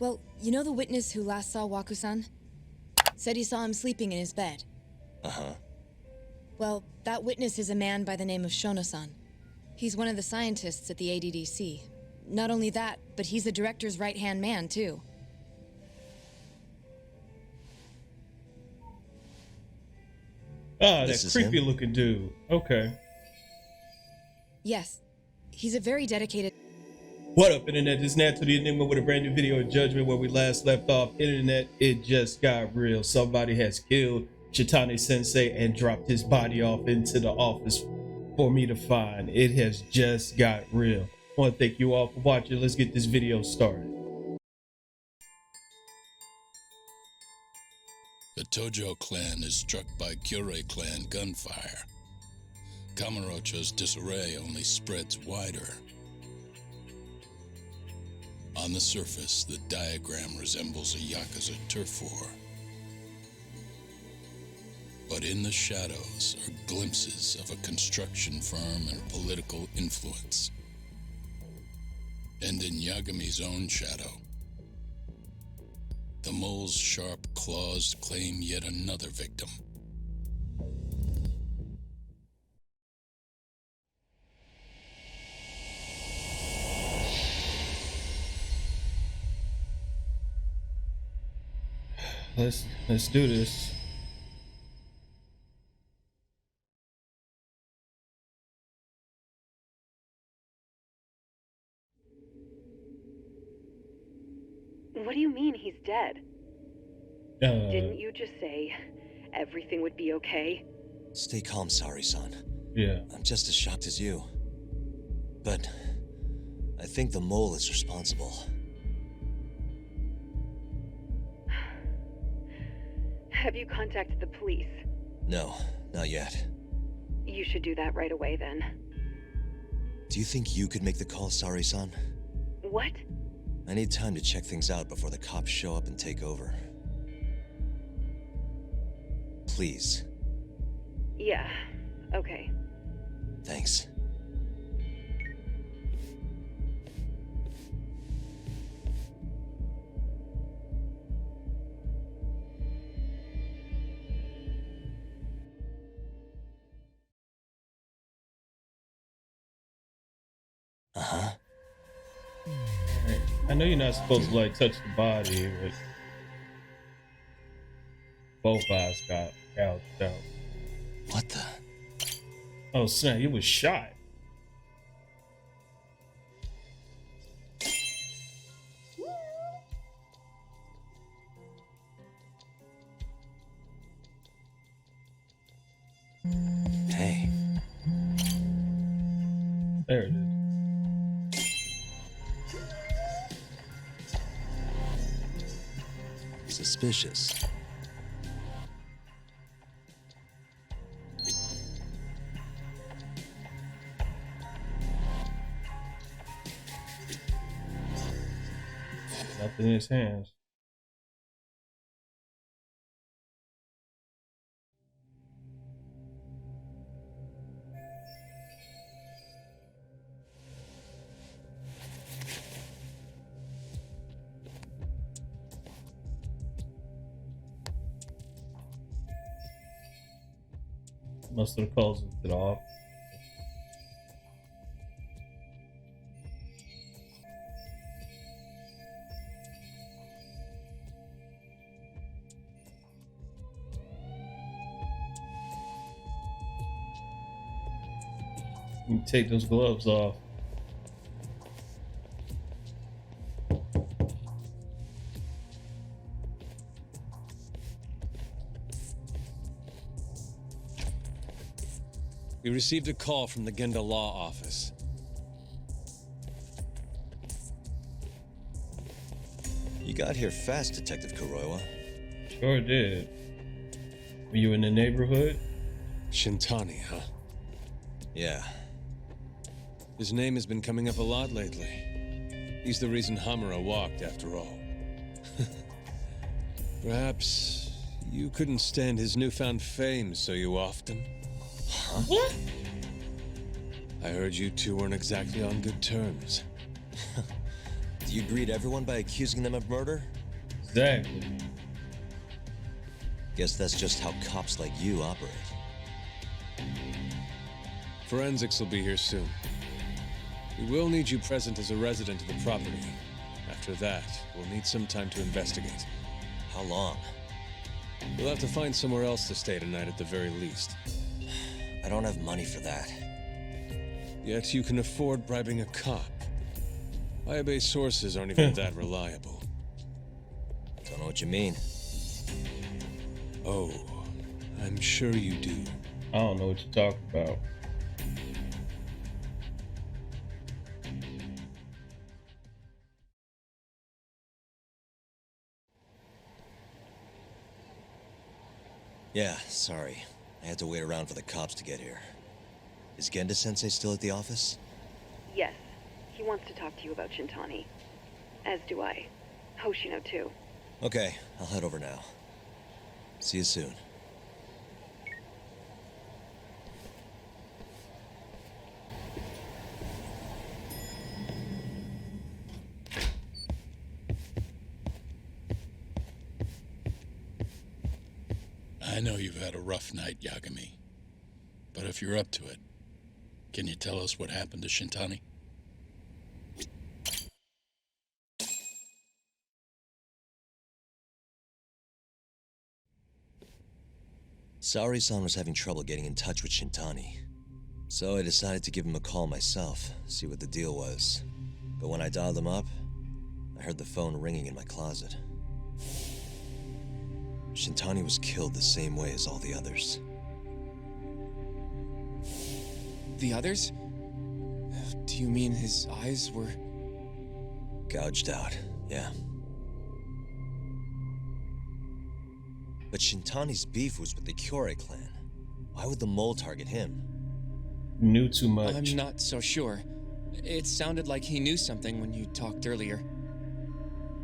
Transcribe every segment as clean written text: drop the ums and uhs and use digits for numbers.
Well, you know the witness who last saw Waku-san? Said he saw him sleeping in his bed. Uh-huh. Well, that witness is a man by the name of Shono-san. He's one of the scientists at the ADDC. Not only that, but he's the director's right-hand man, too. Ah, that creepy-looking dude. Okay. Yes. He's a very dedicated... What up, Internet? This is Nanto the Enigma with a brand new video of Judgment. Where we last left off, Internet, it just got real. Somebody has killed Shitane Sensei and dropped his body off into the office for me to find. It has just got real. I want to thank you all for watching. Let's get this video started. The Tojo clan is struck by Kyorei clan gunfire. Kamurocho's disarray only spreads wider. On the surface, the diagram resembles a Yakuza turf war. But in the shadows are glimpses of a construction firm and political influence. And in Yagami's own shadow, the mole's sharp claws claim yet another victim. Let's do this. What do you mean he's dead? Didn't you just say everything would be okay? Stay calm, Sari-san. Yeah. I'm just as shocked as you. But I think the mole is responsible. Have you contacted the police? No, not yet. You should do that right away then. Do you think you could make the call, Sari-san? What? I need time to check things out before the cops show up and take over. Please. Yeah, okay. Thanks. Uh-huh. I know you're not supposed to like touch the body, but both eyes got gouged out. What the? Oh snap, he was shot. Hey. There it is. Suspicious. Nothing in his hands. Must have closed it off. You take those gloves off. We received a call from the Genda Law Office. You got here fast, Detective Kuroiwa. Sure did. Were you in the neighborhood? Shintani, huh? Yeah. His name has been coming up a lot lately. He's the reason Hamura walked, after all. Perhaps you couldn't stand his newfound fame so you often. Huh? What? I heard you two weren't exactly on good terms. Do You greet everyone by accusing them of murder? Exactly. Guess that's just how cops like you operate. Forensics will be here soon. We will need you present as a resident of the property. After that, we'll need some time to investigate. How long? We'll have to find somewhere else to stay tonight at the very least. I don't have money for that. Yet you can afford bribing a cop. Fire-based sources aren't even that reliable. Don't know what you mean. Oh, I'm sure you do. I don't know what you're talking about. Yeah, sorry. I had to wait around for the cops to get here. Is Genda-sensei still at the office? Yes. He wants to talk to you about Shintani. As do I. Hoshino, too. Okay, I'll head over now. See you soon. I know you've had a rough night, Yagami. But if you're up to it, can you tell us what happened to Shintani? Saori-san was having trouble getting in touch with Shintani. So I decided to give him a call myself, see what the deal was. But when I dialed him up, I heard the phone ringing in my closet. Shintani was killed the same way as all the others. The others? Do you mean his eyes were... Gouged out, yeah. But Shintani's beef was with the Kyorei clan. Why would the mole target him? Knew too much. I'm not so sure. It sounded like he knew something when you talked earlier.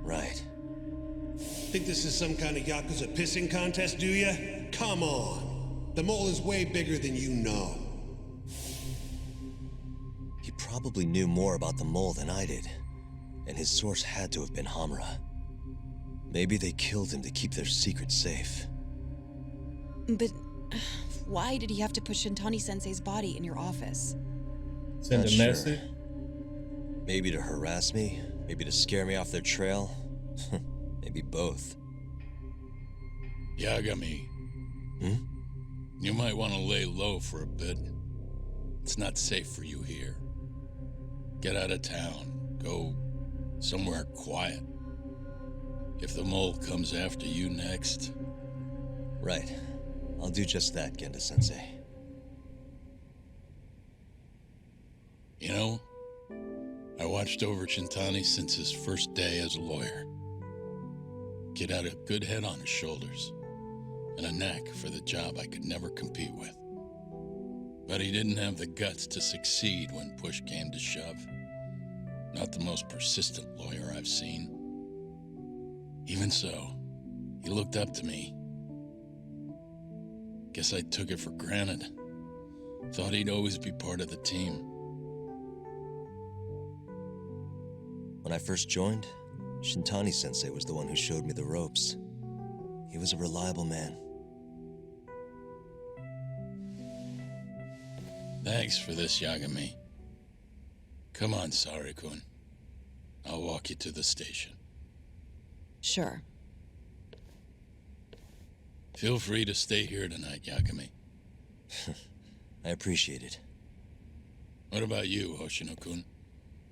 Right. Think this is some kind of Yakuza pissing contest, do ya? Come on. The mole is way bigger than you know. He probably knew more about the mole than I did. And his source had to have been Hamura. Maybe they killed him to keep their secret safe. But why did he have to put Shintani-sensei's body in your office? Send Not a sure. message? Maybe to harass me, maybe to scare me off their trail. Maybe both. Yagami. You might want to lay low for a bit. It's not safe for you here. Get out of town. Go somewhere quiet. If the mole comes after you next... Right. I'll do just that, Genda-sensei. You know, I watched over Shintani since his first day as a lawyer. Kid had a good head on his shoulders, and a knack for the job I could never compete with. But he didn't have the guts to succeed when push came to shove. Not the most persistent lawyer I've seen. Even so, he looked up to me. Guess I took it for granted. Thought he'd always be part of the team. When I first joined, Shintani-sensei was the one who showed me the ropes. He was a reliable man. Thanks for this, Yagami. Come on, Sari-kun. I'll walk you to the station. Sure. Feel free to stay here tonight, Yagami. I appreciate it. What about you, Hoshino-kun?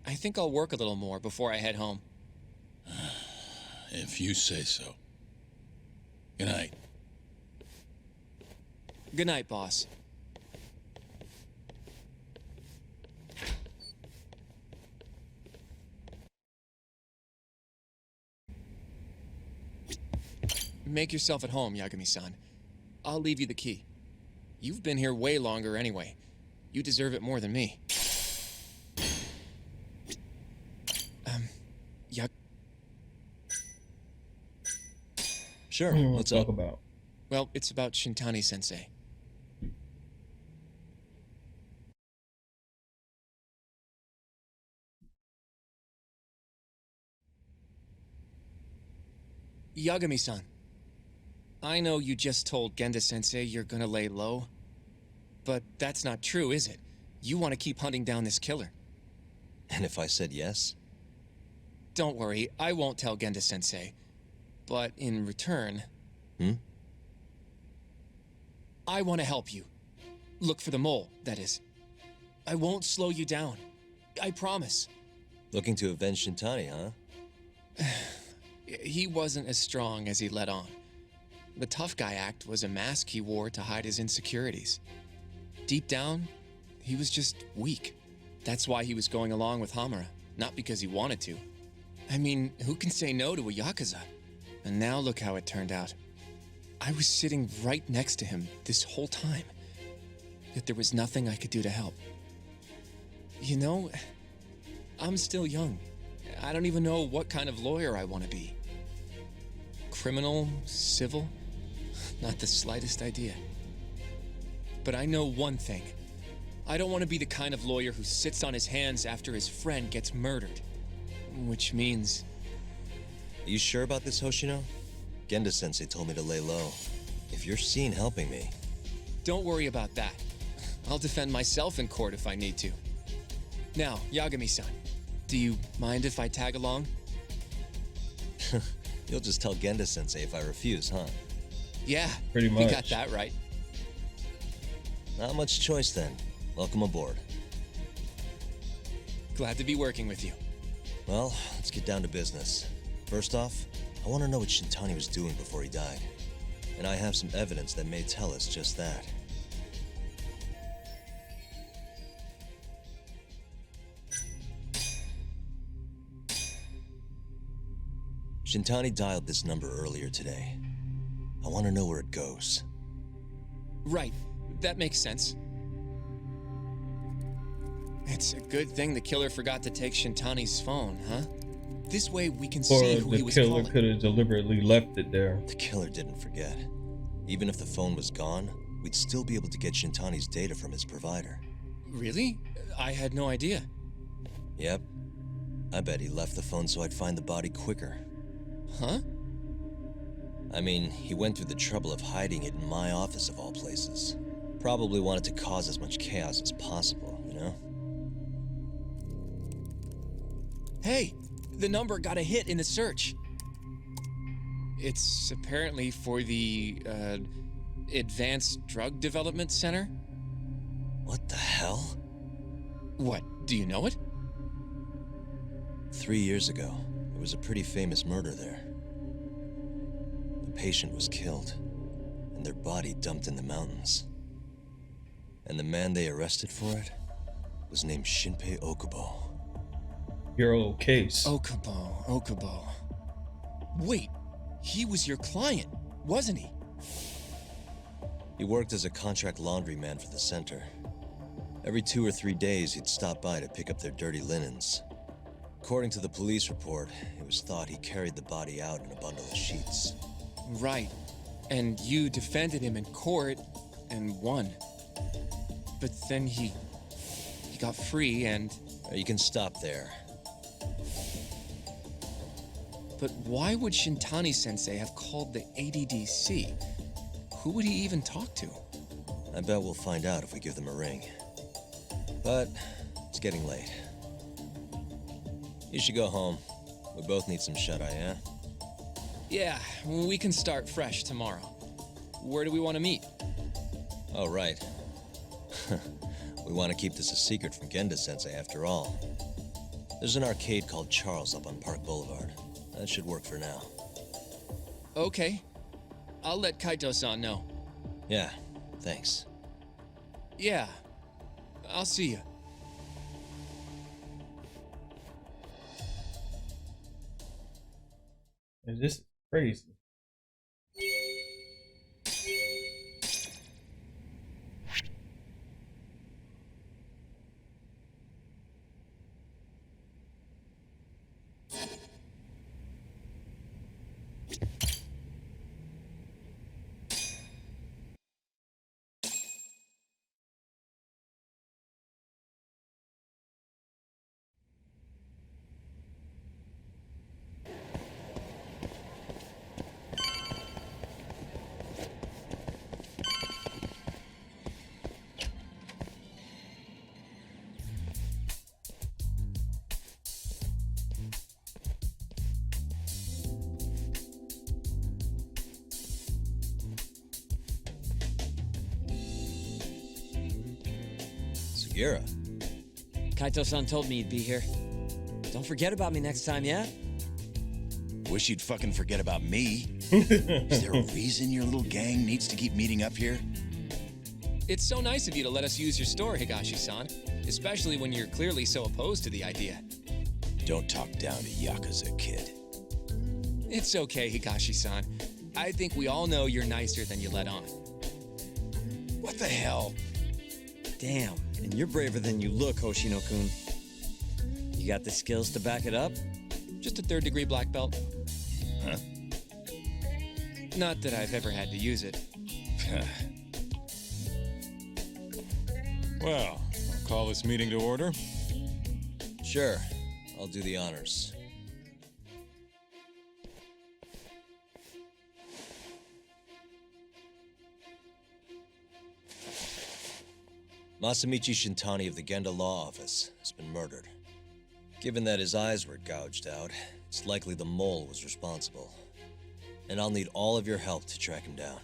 I think I'll work a little more before I head home. If you say so. Good night. Good night, boss. Make yourself at home, Yagami-san. I'll leave you the key. You've been here way longer anyway. You deserve it more than me. Sure, Let's what's talk up? about. Well, it's about Shintani-sensei. Yagami-san, I know you just told Genda-sensei you're gonna lay low, but that's not true, is it? You want to keep hunting down this killer. And if I said yes? Don't worry, I won't tell Genda-sensei. But in return... I want to help you. Look for the mole, that is. I won't slow you down. I promise. Looking to avenge Shintani, huh? He wasn't as strong as he let on. The tough guy act was a mask he wore to hide his insecurities. Deep down, he was just weak. That's why he was going along with Hamura, not because he wanted to. I mean, who can say no to a Yakuza? And now look how it turned out. I was sitting right next to him this whole time, yet there was nothing I could do to help. You know, I'm still young. I don't even know what kind of lawyer I want to be. Criminal? Civil? Not the slightest idea. But I know one thing. I don't want to be the kind of lawyer who sits on his hands after his friend gets murdered. Which means... Are you sure about this, Hoshino? Genda-sensei told me to lay low. If you're seen helping me... Don't worry about that. I'll defend myself in court if I need to. Now, Yagami-san, do you mind if I tag along? You'll just tell Genda-sensei if I refuse, huh? Yeah, pretty much. You got that right. Not much choice then. Welcome aboard. Glad to be working with you. Well, let's get down to business. First off, I want to know what Shintani was doing before he died. And I have some evidence that may tell us just that. Shintani dialed this number earlier today. I want to know where it goes. Right. That makes sense. It's a good thing the killer forgot to take Shintani's phone, huh? This way we can see who he was calling. Or the killer could have deliberately left it there. The killer didn't forget. Even if the phone was gone, we'd still be able to get Shintani's data from his provider. Really? I had no idea. Yep. I bet he left the phone so I'd find the body quicker. Huh? I mean, he went through the trouble of hiding it in my office of all places. Probably wanted to cause as much chaos as possible, you know? Hey, the number got a hit in the search. It's apparently for the, Advanced Drug Development Center? What the hell? What, do you know it? 3 years ago, there was a pretty famous murder there. The patient was killed, and their body dumped in the mountains. And the man they arrested for it was named Shinpei Okubo. Your old case. Okubo. Wait, he was your client, wasn't he? He worked as a contract laundryman for the center. Every 2 or 3 days, he'd stop by to pick up their dirty linens. According to the police report, it was thought he carried the body out in a bundle of sheets. Right. And you defended him in court and won. But then he got free and... You can stop there. But why would Shintani-sensei have called the ADDC? Who would he even talk to? I bet we'll find out if we give them a ring. But it's getting late. You should go home. We both need some shut-eye, yeah? Yeah, we can start fresh tomorrow. Where do we want to meet? Oh, right. We want to keep this a secret from Genda-sensei after all. There's an arcade called Charles up on Park Boulevard. That should work for now. Okay. I'll let Kaito-san know. Yeah, thanks. Yeah. I'll see you. This is crazy. Ira. Kaito-san told me you'd be here. Don't forget about me next time, yeah? Wish you'd fucking forget about me. Is there a reason your little gang needs to keep meeting up here? It's so nice of you to let us use your store, Higashi-san, especially when you're clearly so opposed to the idea. Don't talk down to Yakuza, kid. It's okay, Higashi-san. I think we all know you're nicer than you let on. What the hell? Damn, and you're braver than you look, Hoshino-kun. You got the skills to back it up? Just a third-degree black belt. Huh? Not that I've ever had to use it. Well, I'll call this meeting to order. Sure, I'll do the honors. Masamichi Shintani of the Genda Law Office has been murdered. Given that his eyes were gouged out, it's likely the mole was responsible. And I'll need all of your help to track him down.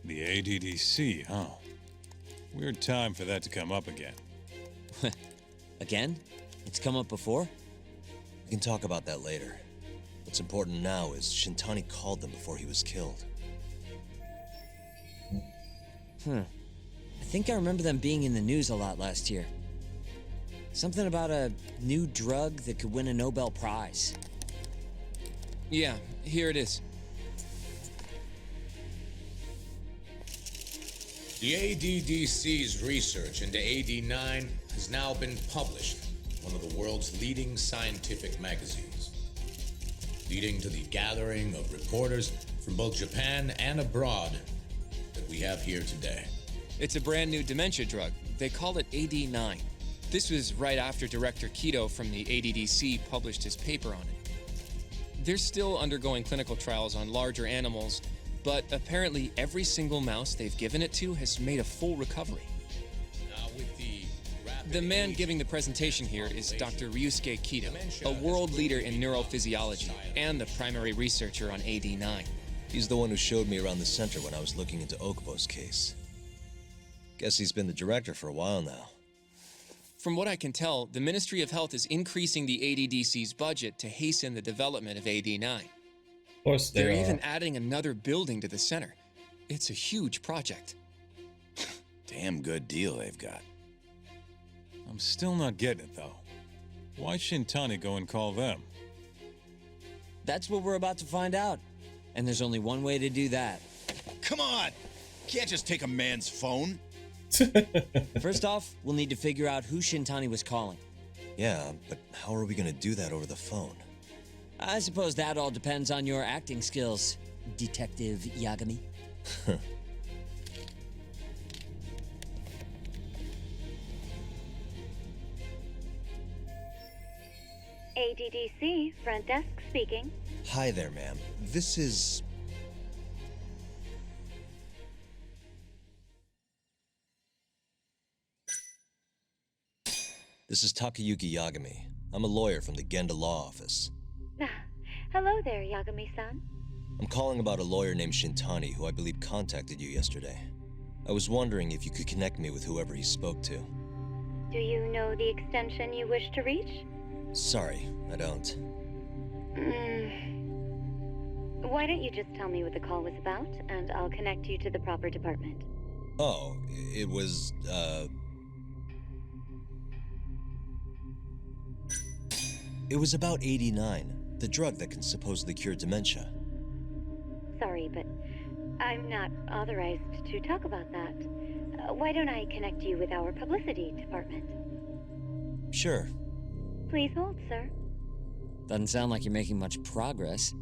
The ADDC, huh? Weird time for that to come up again. Again? It's come up before? We can talk about that later. What's important now is Shintani called them before he was killed. I think I remember them being in the news a lot last year. Something about a new drug that could win a Nobel Prize. Yeah, here it is. The ADDC's research into AD9 has now been published in one of the world's leading scientific magazines, leading to the gathering of reporters from both Japan and abroad that we have here today. It's a brand new dementia drug. They call it AD9. This was right after Director Kido from the ADDC published his paper on it. They're still undergoing clinical trials on larger animals, but apparently every single mouse they've given it to has made a full recovery. Now, with the man giving the presentation here is Dr. Ryusuke Kido, a world leader in neurophysiology and the primary researcher on AD9. He's the one who showed me around the center when I was looking into Okubo's case. Guess he's been the director for a while now. From what I can tell, the Ministry of Health is increasing the ADDC's budget to hasten the development of AD9. Of course They're even adding another building to the center. It's a huge project. Damn good deal they've got. I'm still not getting it, though. Why Shintani go and call them? That's what we're about to find out. And there's only one way to do that. Come on! Can't just take a man's phone. First off, we'll need to figure out who Shintani was calling. Yeah, but how are we gonna do that over the phone? I suppose that all depends on your acting skills, Detective Yagami. ADDC, front desk speaking. Hi there, ma'am. This is... This is Takayuki Yagami. I'm a lawyer from the Genda Law Office. Hello there, Yagami-san. I'm calling about a lawyer named Shintani who I believe contacted you yesterday. I was wondering if you could connect me with whoever he spoke to. Do you know the extension you wish to reach? Sorry, I don't. Why don't you just tell me what the call was about, and I'll connect you to the proper department. Oh, it was, It was about 89, the drug that can supposedly cure dementia. Sorry, but I'm not authorized to talk about that. Why don't I connect you with our publicity department? Sure. Please hold, sir. Doesn't sound like you're making much progress.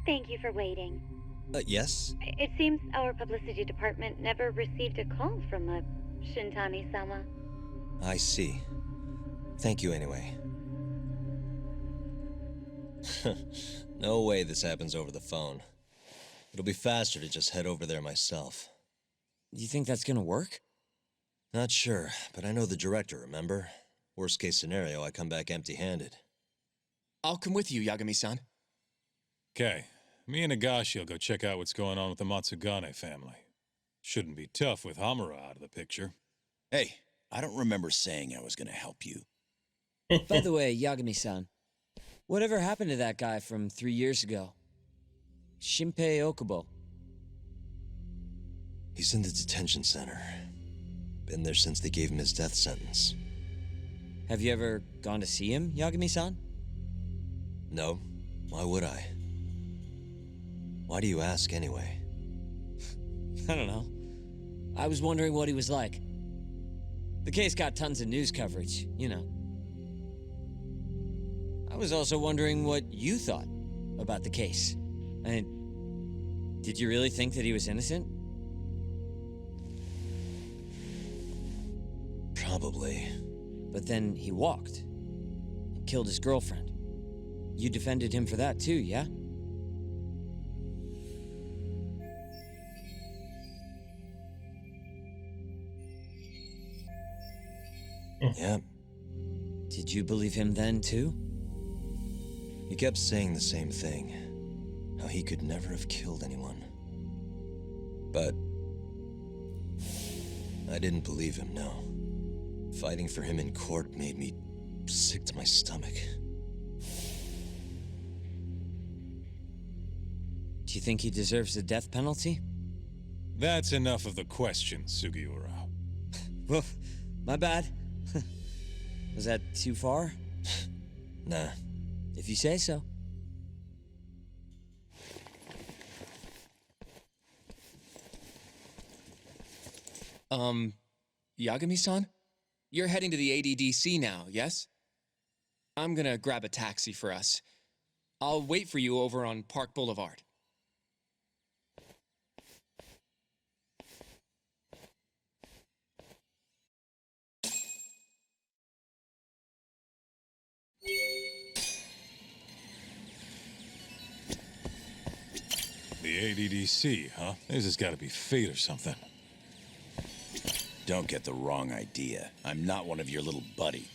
Thank you for waiting. Yes? It seems our publicity department never received a call from a Shintani-sama. I see. Thank you anyway. No way this happens over the phone. It'll be faster to just head over there myself. You think that's gonna work? Not sure, but I know the director, remember? Worst case scenario, I come back empty-handed. I'll come with you, Yagami-san. Okay, Me and Nagashi will go check out what's going on with the Matsugane family. Shouldn't be tough with Hamura out of the picture. Hey, I don't remember saying I was gonna help you. By the way, Yagami-san, whatever happened to that guy from 3 years ago? Shinpei Okubo. He's in the detention center. Been there since they gave him his death sentence. Have you ever gone to see him, Yagami-san? No. Why would I? Why do you ask anyway? I don't know. I was wondering what he was like. The case got tons of news coverage, you know. I was also wondering what you thought about the case. Did you really think that he was innocent? Probably. But then he walked and killed his girlfriend. You defended him for that too, yeah? Yeah. Did you believe him then too? He kept saying the same thing. How he could never have killed anyone. But I didn't believe him, no. Fighting for him in court made me sick to my stomach. Do you think he deserves the death penalty? That's enough of the questions, Sugiura. Well, my bad. Was that too far? Nah. If you say so. Yagami-san? You're heading to the ADDC now, yes? I'm gonna grab a taxi for us. I'll wait for you over on Park Boulevard. The ADDC, huh? This has got to be fate or something. Don't get the wrong idea. I'm not one of your little buddy.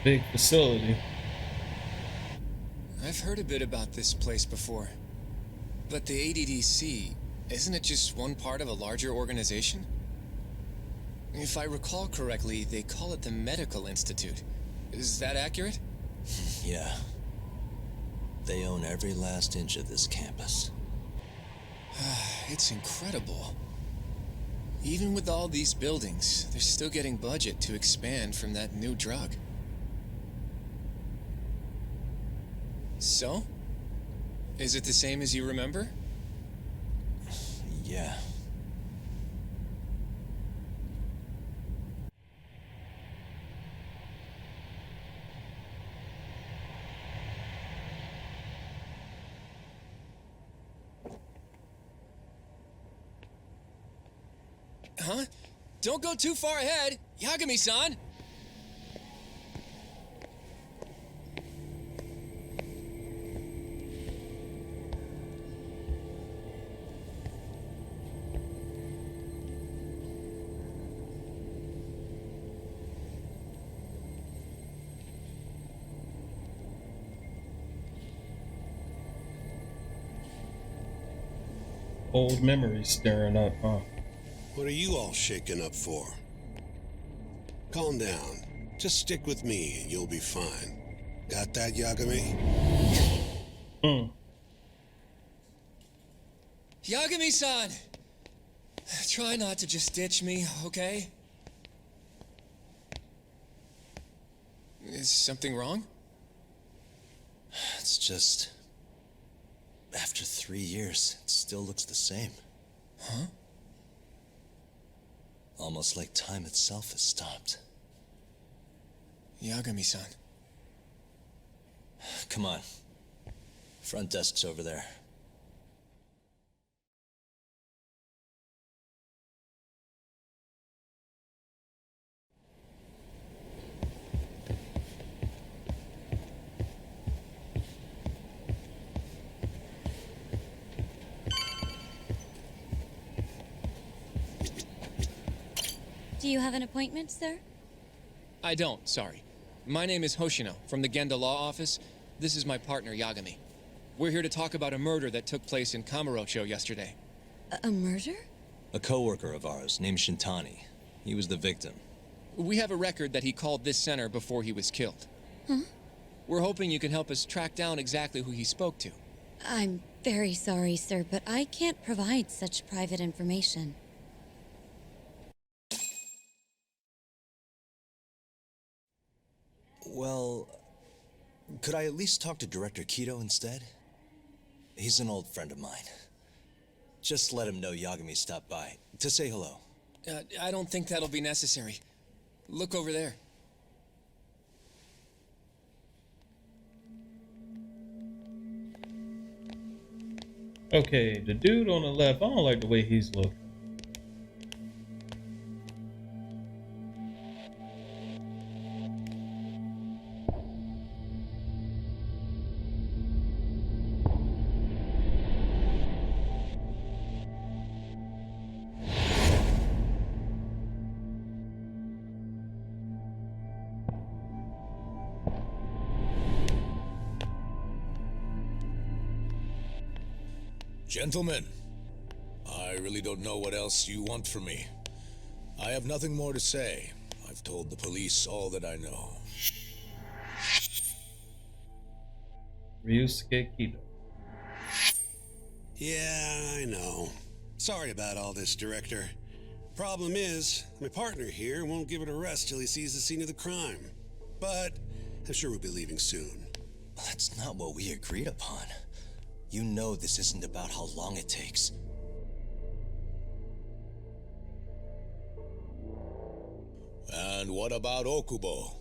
Big facility. I've heard a bit about this place before. But the ADDC, isn't it just one part of a larger organization? If I recall correctly, they call it the Medical Institute. Is that accurate? Yeah. They own every last inch of this campus. It's incredible. Even with all these buildings, they're still getting budget to expand from that new drug. So? Is it the same as you remember? Yeah. Huh? Don't go too far ahead, Yagami-san! Old memories stirring up, huh? What are you all shaking up for? Calm down. Just stick with me and you'll be fine. Got that, Yagami? Yagami-san! Try not to just ditch me, okay? Is something wrong? It's just... After 3 years, it still looks the same. Huh? Almost like time itself has stopped. Yagami-san. Come on. Front desk's over there. Do you have an appointment, sir? I don't, sorry. My name is Hoshino, from the Genda Law Office. This is my partner, Yagami. We're here to talk about a murder that took place in Kamurocho yesterday. A murder? A coworker of ours named Shintani. He was the victim. We have a record that he called this center before he was killed. Huh? We're hoping you can help us track down exactly who he spoke to. I'm very sorry, sir, but I can't provide such private information. Well, could I at least talk to Director Kido instead? He's an old friend of mine. Just let him know Yagami stopped by to say hello. I don't think that'll be necessary. Look over there. Okay, the dude on the left, I don't like the way he's looking. Gentlemen, I really don't know what else you want from me. I have nothing more to say. I've told the police all that I know. Ryusuke Kido. Yeah, I know. Sorry about all this, Director. Problem is, my partner here won't give it a rest till he sees the scene of the crime. But I'm sure we'll be leaving soon. That's not what we agreed upon. You know this isn't about how long it takes. And what about Okubo?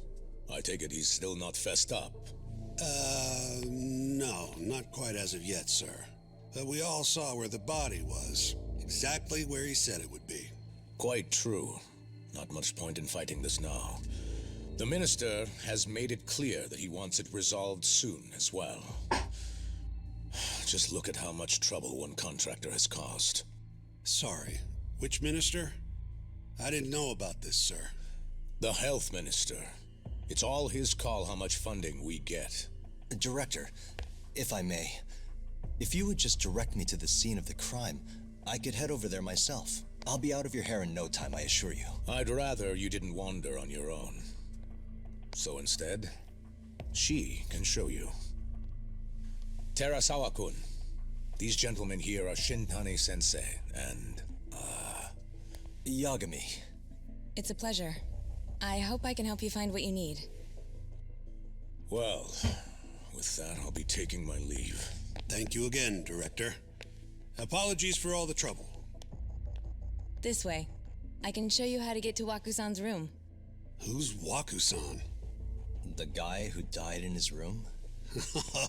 I take it he's still not fessed up. No, not quite as of yet, sir. But we all saw where the body was. Exactly where he said it would be. Quite true. Not much point in fighting this now. The minister has made it clear that he wants it resolved soon as well. Just look at how much trouble one contractor has caused. Sorry, which minister? I didn't know about this, sir. The health minister. It's all his call how much funding we get. Director, if I may, if you would just direct me to the scene of the crime, I could head over there myself. I'll be out of your hair in no time, I assure you. I'd rather you didn't wander on your own. So instead, she can show you. Terasawa-kun, these gentlemen here are Shintani-sensei and, Yagami. It's a pleasure. I hope I can help you find what you need. Well, with that, I'll be taking my leave. Thank you again, Director. Apologies for all the trouble. This way. I can show you how to get to Waku-san's room. Who's Waku-san? The guy who died in his room?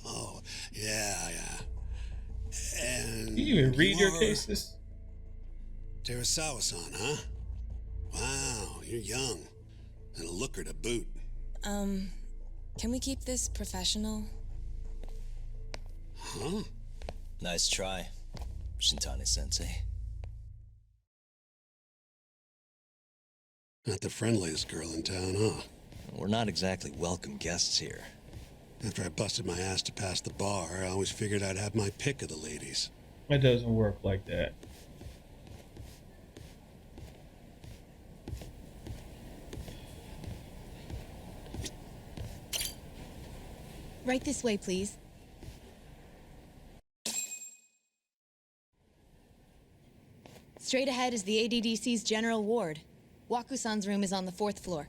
Oh, yeah. And you even read your cases? Terasawa-san, huh? Wow, you're young. And a looker to boot. Can we keep this professional? Huh? Nice try, Shintani-sensei. Not the friendliest girl in town, huh? We're not exactly welcome guests here. After I busted my ass to pass the bar, I always figured I'd have my pick of the ladies. It doesn't work like that. Right this way, please. Straight ahead is the ADDC's general ward. Waku-san's room is on the 4th floor.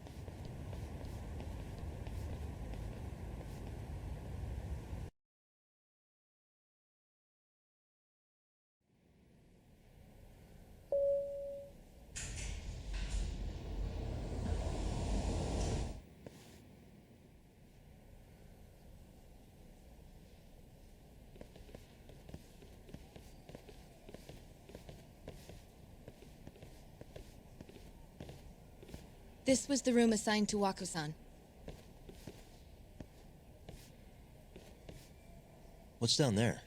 This was the room assigned to Waku-san. What's down there?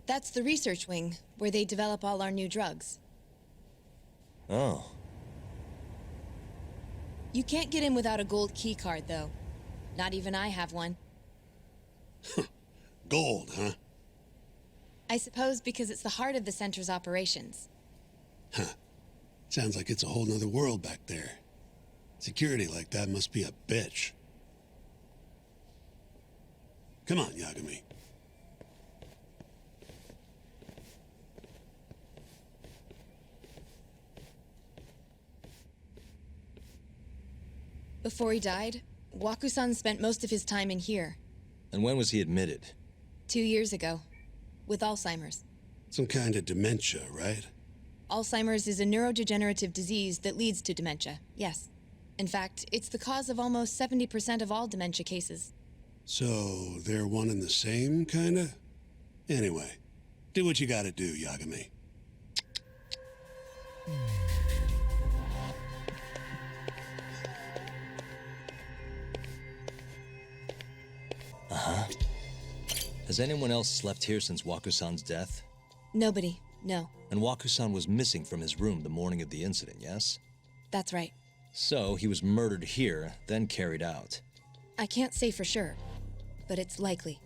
That's the research wing, where they develop all our new drugs. Oh. You can't get in without a gold key card, though. Not even I have one. Gold, huh? I suppose because it's the heart of the center's operations. Huh. Sounds like it's a whole nother world back there. Security like that must be a bitch. Come on, Yagami. Before he died, Waku-san spent most of his time in here. And when was he admitted? 2 years ago, with Alzheimer's. Some kind of dementia, right? Alzheimer's is a neurodegenerative disease that leads to dementia, yes. In fact, it's the cause of almost 70% of all dementia cases. So, they're one and the same, kinda? Anyway, do what you gotta do, Yagami. Uh-huh. Has anyone else slept here since Waku-san's death? Nobody, no. And Waku-san was missing from his room the morning of the incident, yes? That's right. So, he was murdered here, then carried out. I can't say for sure, but it's likely.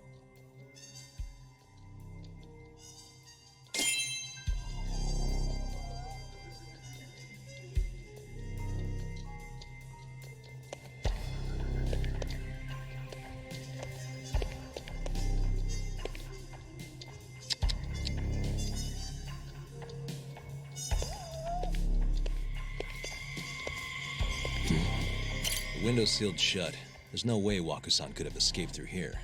The window's sealed shut. There's no way Waku-san could have escaped through here.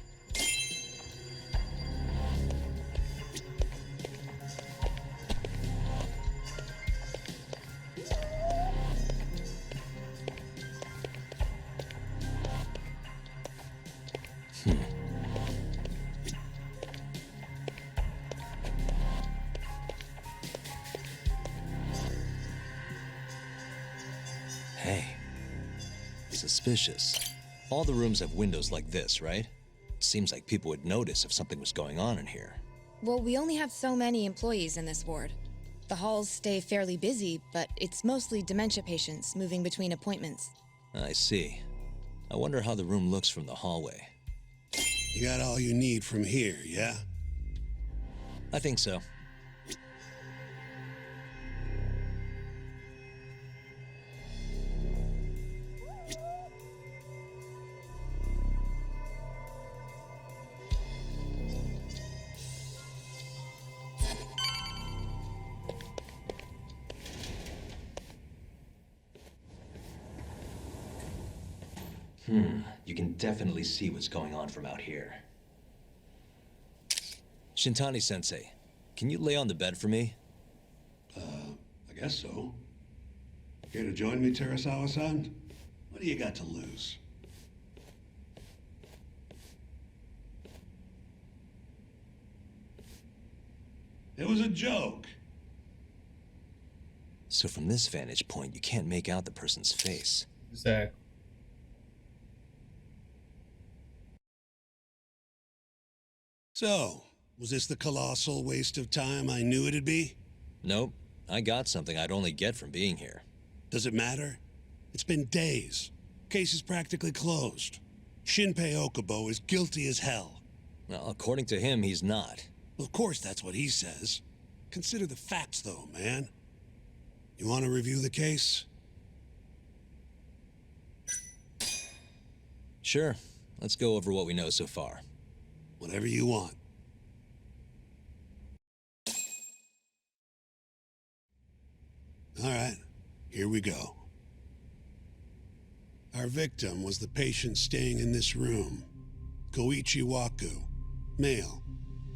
Hey. Suspicious. All the rooms have windows like this, right? Seems like people would notice if something was going on in here. Well, we only have so many employees in this ward. The halls stay fairly busy, but it's mostly dementia patients moving between appointments. I see. I wonder how the room looks from the hallway. You got all you need from here, yeah? I think so. You can definitely see what's going on from out here. Shintani-sensei, can you lay on the bed for me? I guess so. Care to join me, Terasawa-san? What do you got to lose? It was a joke. So from this vantage point, you can't make out the person's face. Exactly. So, was this the colossal waste of time I knew it'd be? Nope. I got something I'd only get from being here. Does it matter? It's been days. Case is practically closed. Shinpei Okubo is guilty as hell. Well, according to him, he's not. Well, of course that's what he says. Consider the facts, though, man. You want to review the case? Sure. Let's go over what we know so far. Whatever you want. All right, here we go. Our victim was the patient staying in this room. Koichi Waku, male,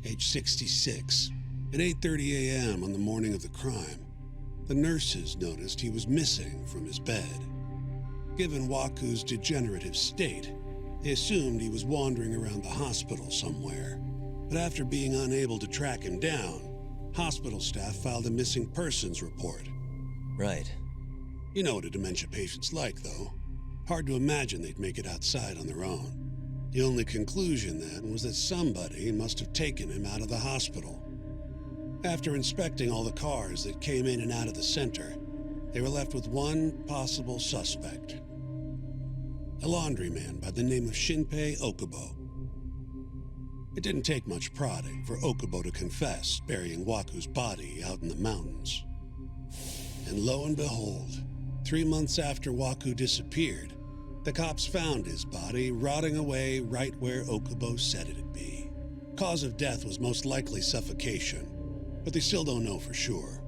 age 66. At 8:30 a.m. on the morning of the crime, the nurses noticed he was missing from his bed. Given Waku's degenerative state, they assumed he was wandering around the hospital somewhere. But after being unable to track him down, hospital staff filed a missing persons report. Right. You know what a dementia patient's like, though. Hard to imagine they'd make it outside on their own. The only conclusion then was that somebody must have taken him out of the hospital. After inspecting all the cars that came in and out of the center, they were left with one possible suspect. A laundryman by the name of Shinpei Okubo. It didn't take much prodding for Okubo to confess burying Waku's body out in the mountains. And lo and behold, 3 months after Waku disappeared, the cops found his body rotting away right where Okubo said it'd be. Cause of death was most likely suffocation, but they still don't know for sure.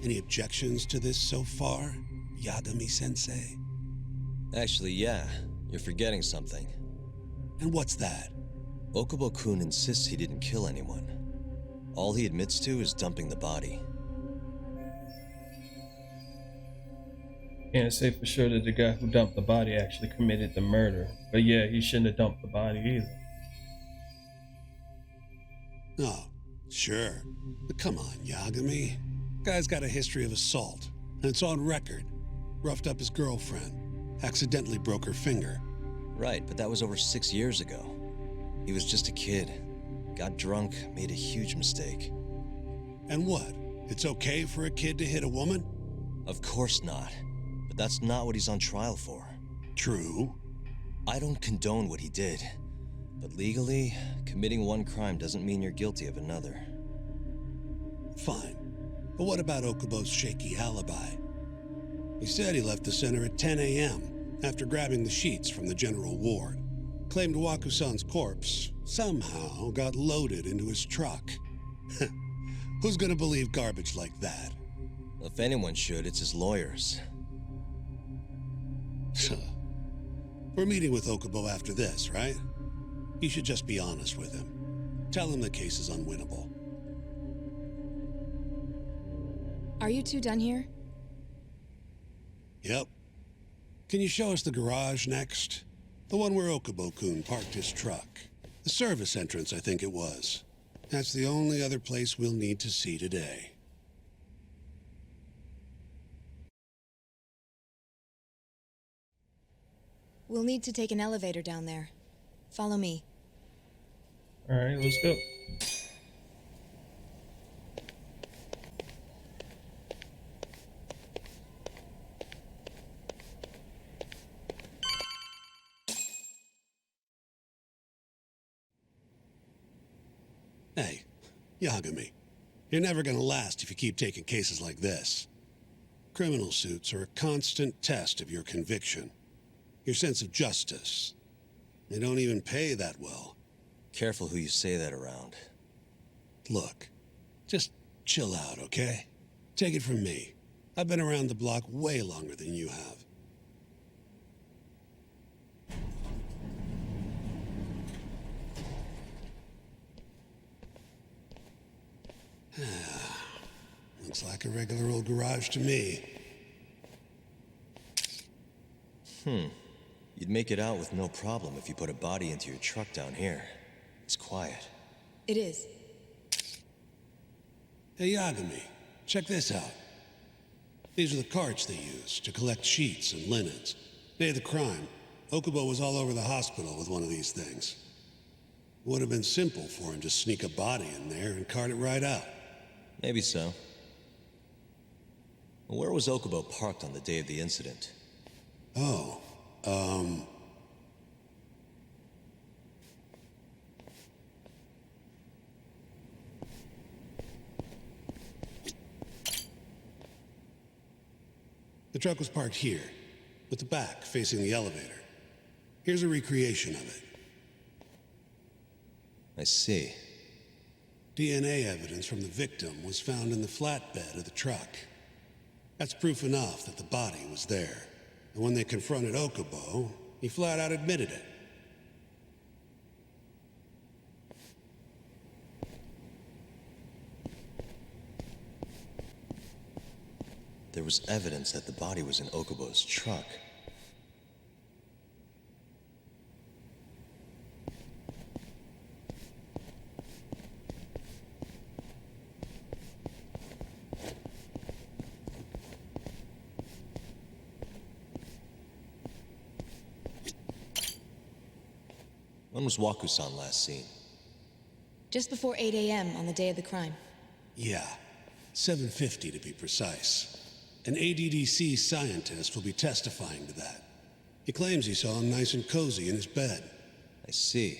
Any objections to this so far, Yagami-sensei? Actually, yeah. You're forgetting something. And what's that? Okubo-kun insists he didn't kill anyone. All he admits to is dumping the body. Can't say for sure that the guy who dumped the body actually committed the murder. But yeah, he shouldn't have dumped the body either. Oh, sure. But come on, Yagami. Guy's got a history of assault, and it's on record. Roughed up his girlfriend. Accidentally broke her finger. Right, but that was over 6 years ago. He was just a kid. Got drunk, made a huge mistake. And what? It's okay for a kid to hit a woman? Of course not. But that's not what he's on trial for. True. I don't condone what he did. But legally, committing one crime doesn't mean you're guilty of another. Fine. But what about Okubo's shaky alibi? He said he left the center at 10 a.m. after grabbing the sheets from the general ward. Claimed Waku-san's corpse somehow got loaded into his truck. Who's gonna believe garbage like that? If anyone should, it's his lawyers. We're meeting with Okubo after this, right? You should just be honest with him. Tell him the case is unwinnable. Are you two done here? Yep. Can you show us the garage next? The one where Okubo-kun parked his truck. The service entrance, I think it was. That's the only other place we'll need to see today. We'll need to take an elevator down there. Follow me. Alright, let's go. Hey, Yagami, you're never gonna last if you keep taking cases like this. Criminal suits are a constant test of your conviction, your sense of justice. They don't even pay that well. Careful who you say that around. Look, just chill out, okay? Take it from me. I've been around the block way longer than you have. Looks like a regular old garage to me. You'd make it out with no problem if you put a body into your truck down here. It's quiet. It is. Hey, Yagami, check this out. These are the carts they use to collect sheets and linens. Day of the crime, Okubo was all over the hospital with one of these things. Would have been simple for him to sneak a body in there and cart it right out. Maybe so. Where was Okubo parked on the day of the incident? Oh, the truck was parked here, with the back facing the elevator. Here's a recreation of it. I see. DNA evidence from the victim was found in the flatbed of the truck. That's proof enough that the body was there. And when they confronted Okubo, he flat out admitted it. There was evidence that the body was in Okubo's truck. When was Waku-san last seen? Just before 8 a.m. on the day of the crime. Yeah, 7:50 to be precise. An ADDC scientist will be testifying to that. He claims he saw him nice and cozy in his bed. I see.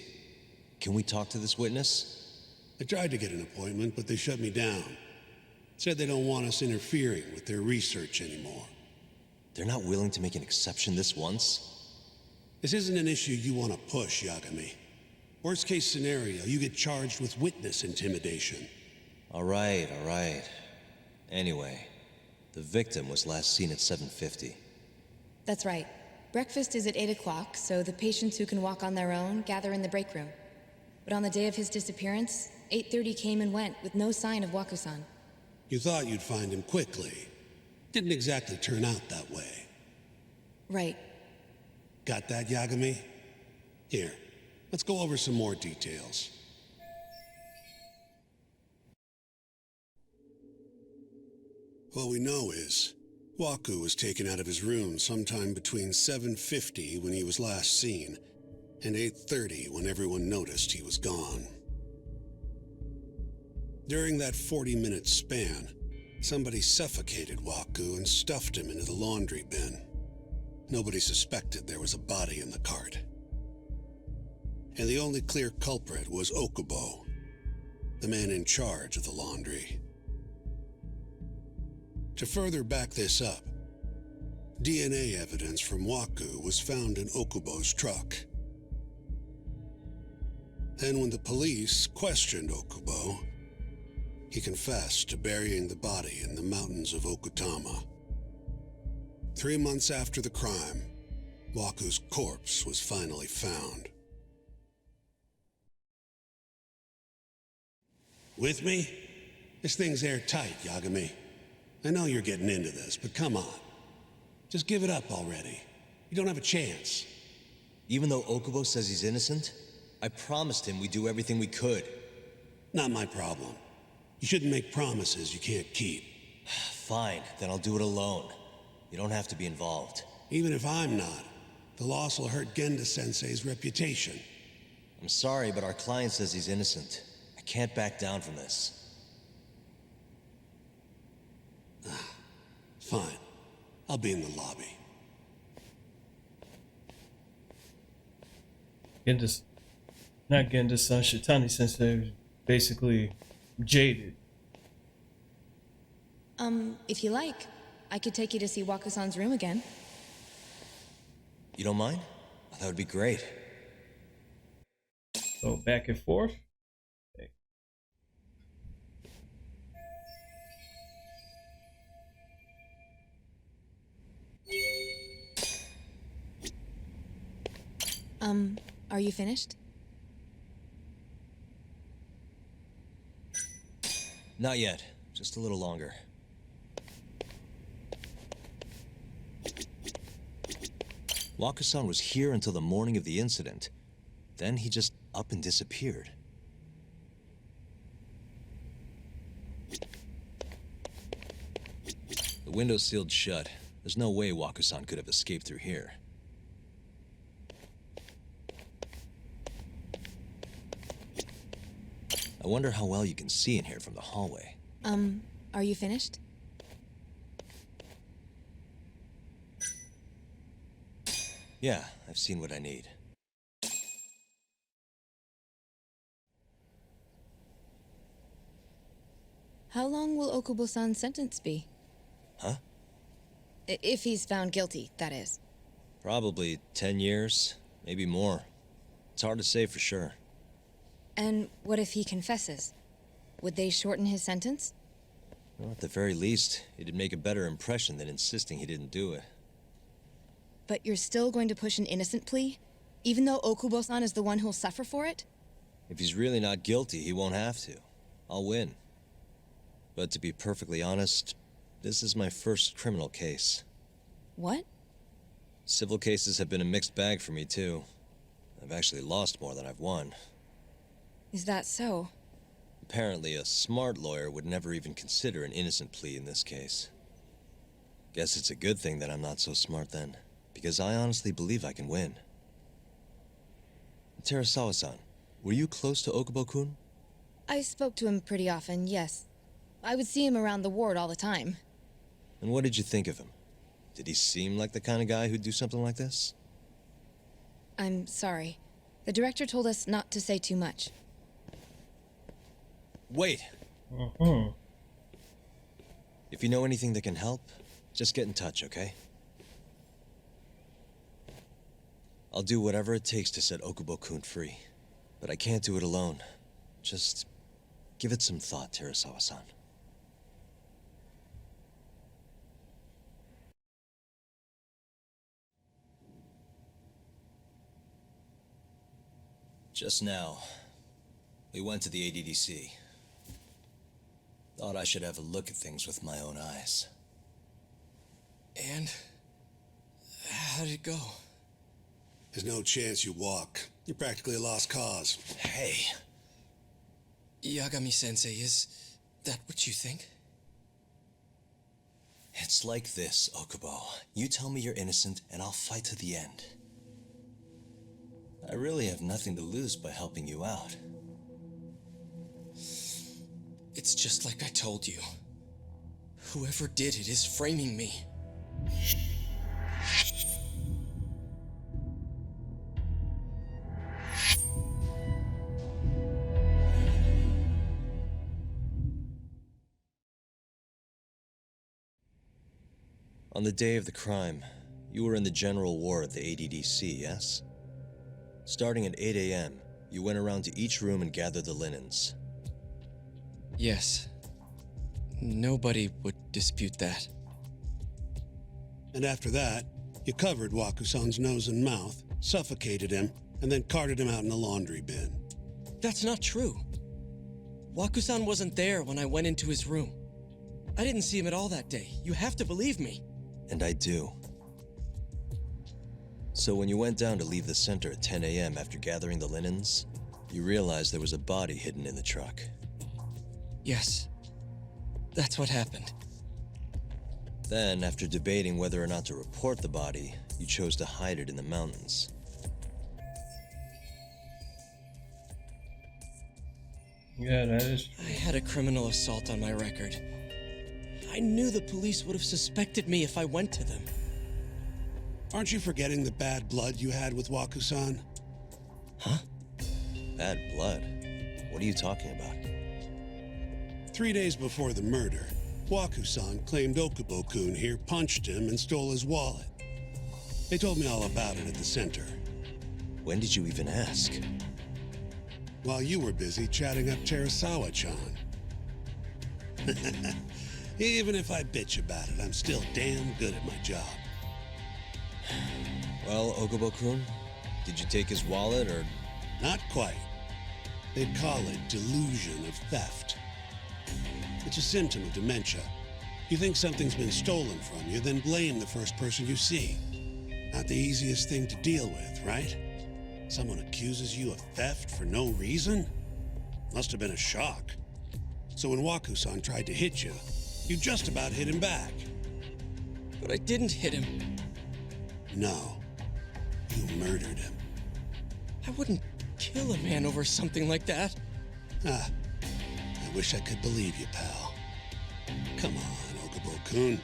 Can we talk to this witness? I tried to get an appointment, but they shut me down. Said they don't want us interfering with their research anymore. They're not willing to make an exception this once? This isn't an issue you want to push, Yagami. Worst case scenario, you get charged with witness intimidation. All right. Anyway, the victim was last seen at 7:50. That's right. Breakfast is at 8 o'clock, so the patients who can walk on their own gather in the break room. But on the day of his disappearance, 8:30 came and went with no sign of Waku-san. You thought you'd find him quickly. Didn't exactly turn out that way. Right. Got that, Yagami? Here, let's go over some more details. All we know is, Waku was taken out of his room sometime between 7:50 when he was last seen, and 8:30 when everyone noticed he was gone. During that 40-minute span, somebody suffocated Waku and stuffed him into the laundry bin. Nobody suspected there was a body in the cart. And the only clear culprit was Okubo, the man in charge of the laundry. To further back this up, DNA evidence from Waku was found in Okubo's truck. Then when the police questioned Okubo, he confessed to burying the body in the mountains of Okutama. 3 months after the crime, Waku's corpse was finally found. With me? This thing's airtight, Yagami. I know you're getting into this, but come on. Just give it up already. You don't have a chance. Even though Okubo says he's innocent, I promised him we'd do everything we could. Not my problem. You shouldn't make promises you can't keep. Fine, then I'll do it alone. You don't have to be involved. Even if I'm not, the loss will hurt Genda-sensei's reputation. I'm sorry, but our client says he's innocent. I can't back down from this. Fine. I'll be in the lobby. Not Genda-san, Shitani-sensei, basically jaded. If you like, I could take you to see Waku-san's room again. You don't mind? That would be great. So back and forth. Okay. Are you finished? Not yet. Just a little longer. Waku-san was here until the morning of the incident. Then he just up and disappeared. The window's sealed shut. There's no way Waku-san could have escaped through here. I wonder how well you can see in here from the hallway. Are you finished? Yeah, I've seen what I need. How long will Okubo-san's sentence be? Huh? If he's found guilty, that is. Probably 10 years, maybe more. It's hard to say for sure. And what if he confesses? Would they shorten his sentence? Well, at the very least, it'd make a better impression than insisting he didn't do it. But you're still going to push an innocent plea? Even though Okubo-san is the one who'll suffer for it? If he's really not guilty, he won't have to. I'll win. But to be perfectly honest, this is my first criminal case. What? Civil cases have been a mixed bag for me, too. I've actually lost more than I've won. Is that so? Apparently, a smart lawyer would never even consider an innocent plea in this case. Guess it's a good thing that I'm not so smart then, because I honestly believe I can win. Terasawa-san, were you close to Okubo-kun? I spoke to him pretty often, yes. I would see him around the ward all the time. And what did you think of him? Did he seem like the kind of guy who'd do something like this? I'm sorry. The director told us not to say too much. Wait! Uh-huh. If you know anything that can help, just get in touch, okay? I'll do whatever it takes to set Okubo-kun free. But I can't do it alone. Just give it some thought, Terasawa-san. Just now, we went to the ADDC. Thought I should have a look at things with my own eyes. And how did it go? There's no chance you walk. You're practically a lost cause. Hey. Yagami-sensei, is that what you think? It's like this, Okubo. You tell me you're innocent, and I'll fight to the end. I really have nothing to lose by helping you out. It's just like I told you. Whoever did it is framing me. On the day of the crime, you were in the general ward at the ADDC, yes? Starting at 8 a.m., you went around to each room and gathered the linens. Yes. Nobody would dispute that. And after that, you covered Waku-san's nose and mouth, suffocated him, and then carted him out in the laundry bin. That's not true. Waku-san wasn't there when I went into his room. I didn't see him at all that day. You have to believe me. And I do. So when you went down to leave the center at 10 a.m. after gathering the linens, you realized there was a body hidden in the truck. Yes. That's what happened. Then, after debating whether or not to report the body, you chose to hide it in the mountains. Yeah, that is. I had a criminal assault on my record. I knew the police would have suspected me if I went to them. Aren't you forgetting the bad blood you had with Waku-san? Huh? Bad blood? What are you talking about? 3 days before the murder, Waku-san claimed Okubo-kun here punched him and stole his wallet. They told me all about it at the center. When did you even ask? While you were busy chatting up Terasawa-chan. Even if I bitch about it, I'm still damn good at my job. Well, Okubo-kun, did you take his wallet or... Not quite. They'd call it delusion of theft. It's a symptom of dementia. You think something's been stolen from you, then blame the first person you see. Not the easiest thing to deal with, right? Someone accuses you of theft for no reason? Must have been a shock. So when Waku-san tried to hit you, you just about hit him back. But I didn't hit him. No. You murdered him. I wouldn't kill a man over something like that. I wish I could believe you, pal. Come on, Okubo-kun.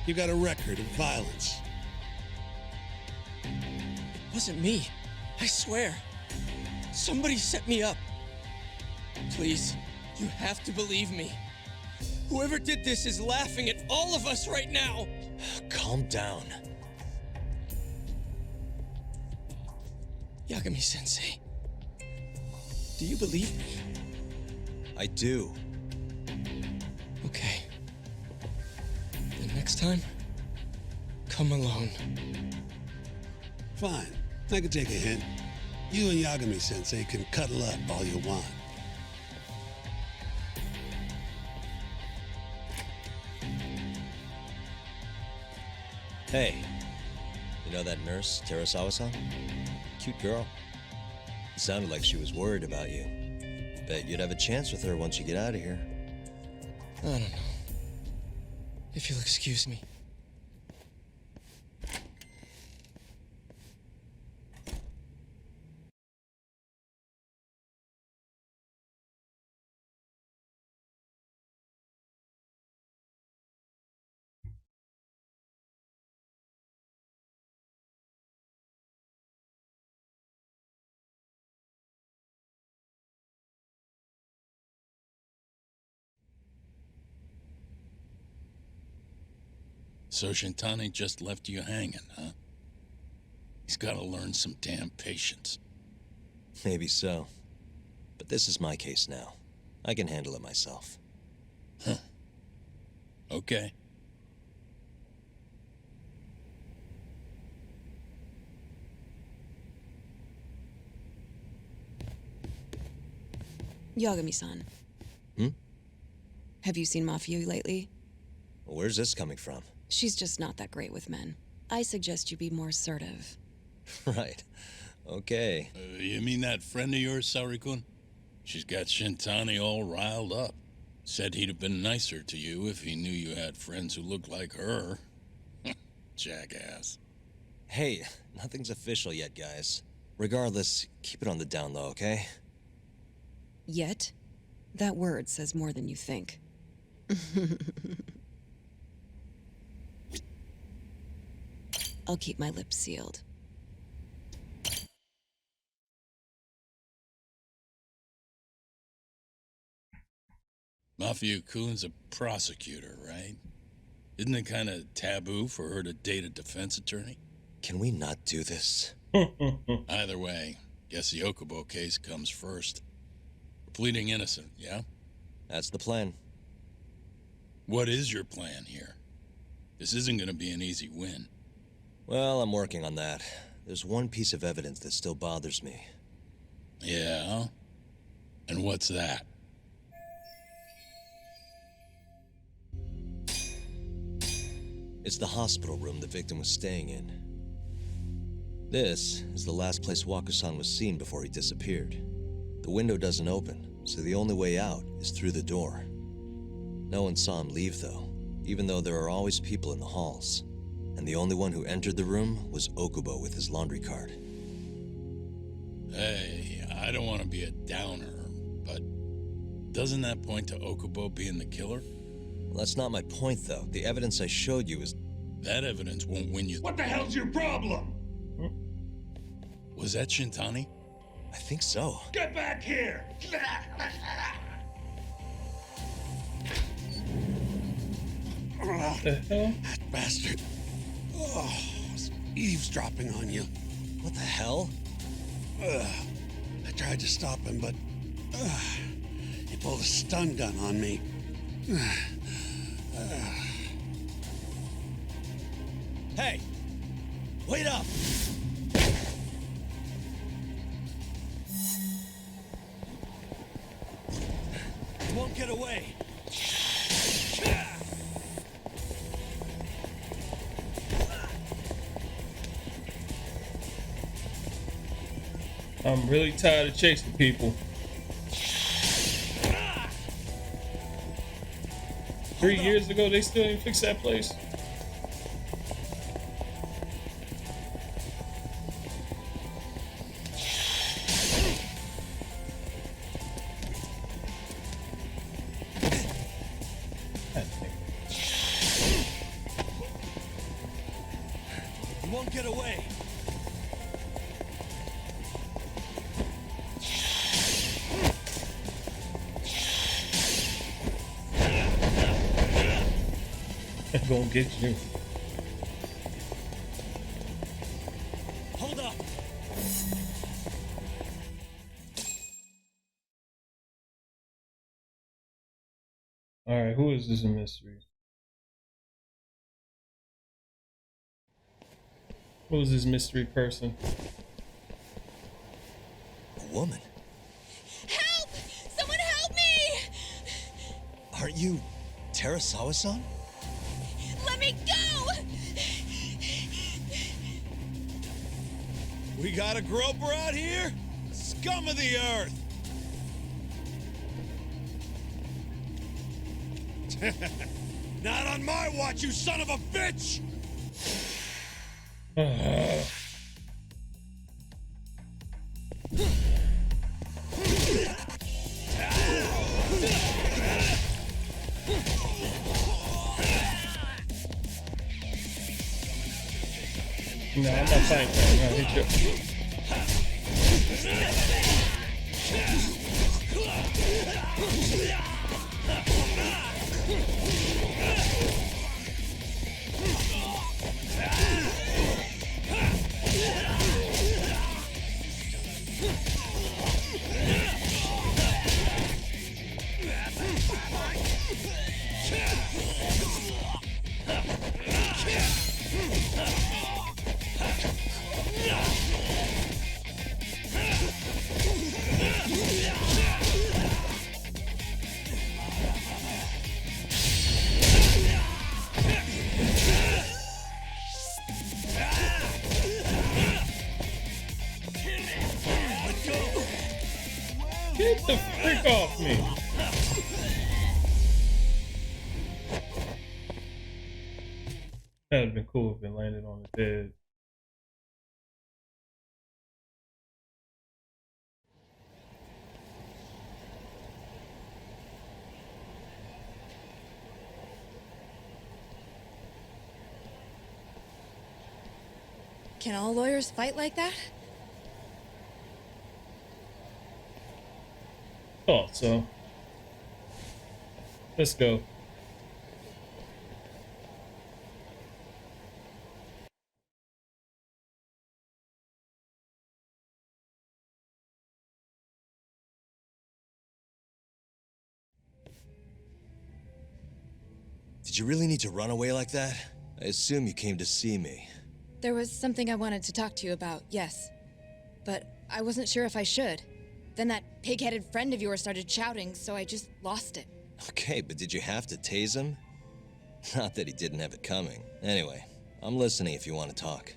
You got a record of violence. It wasn't me. I swear. Somebody set me up. Please, you have to believe me. Whoever did this is laughing at all of us right now. Calm down. Yagami-sensei, do you believe me? I do. Okay. Then next time, come alone. Fine. I can take a hint. You and Yagami-sensei can cuddle up all you want. Hey, you know that nurse, Terasawa-san? Cute girl. It sounded like she was worried about you. Bet you'd have a chance with her once you get out of here. I don't know. If you'll excuse me. So Shintani just left you hanging, huh? He's gotta learn some damn patience. Maybe so. But this is my case now. I can handle it myself. Huh. Okay. Yagami-san. Hmm? Have you seen Mafia lately? Where's this coming from? She's just not that great with men. I suggest you be more assertive. Right. Okay. You mean that friend of yours, Saori-kun? She's got Shintani all riled up. Said he'd have been nicer to you if he knew you had friends who looked like her. Jackass. Hey, nothing's official yet, guys. Regardless, keep it on the down low, okay? Yet? That word says more than you think. I'll keep my lips sealed. Mafia-kun's a prosecutor, right? Isn't it kind of taboo for her to date a defense attorney? Can we not do this? Either way, guess the Okubo case comes first. We're pleading innocent, yeah? That's the plan. What is your plan here? This isn't gonna be an easy win. Well, I'm working on that. There's one piece of evidence that still bothers me. Yeah? And what's that? It's the hospital room the victim was staying in. This is the last place Waku-san was seen before he disappeared. The window doesn't open, so the only way out is through the door. No one saw him leave, though, even though there are always people in the halls. And the only one who entered the room was Okubo with his laundry cart. Hey, I don't want to be a downer, but doesn't that point to Okubo being the killer? Well, that's not my point, though. The evidence I showed you is... That evidence won't win you. What the hell's your problem? Was that Shintani? I think so. Get back here! That bastard. Oh, he's eavesdropping on you. What the hell? I tried to stop him, but he pulled a stun gun on me. Hey! Wait up! You won't get away! I'm really tired of chasing people. 3 years ago, they still didn't fix that place. You won't get away! I'm gonna get you. Hold up! Alright, who is this a mystery? Who is this mystery person? A woman? Help! Someone help me! Aren't you Terasawa-san? Let me go! We got a groper out here? Scum of the earth! Not on my watch, you son of a bitch! No, I'm not fighting that. I'm gonna hit you. Get the frick off me. That would have been cool if it landed on his head. Can all lawyers fight like that? Thought so. Let's go. Did you really need to run away like that? I assume you came to see me. There was something I wanted to talk to you about, yes. But I wasn't sure if I should. Then that pig-headed friend of yours started shouting, so I just lost it. Okay, but did you have to tase him? Not that he didn't have it coming. Anyway, I'm listening if you want to talk.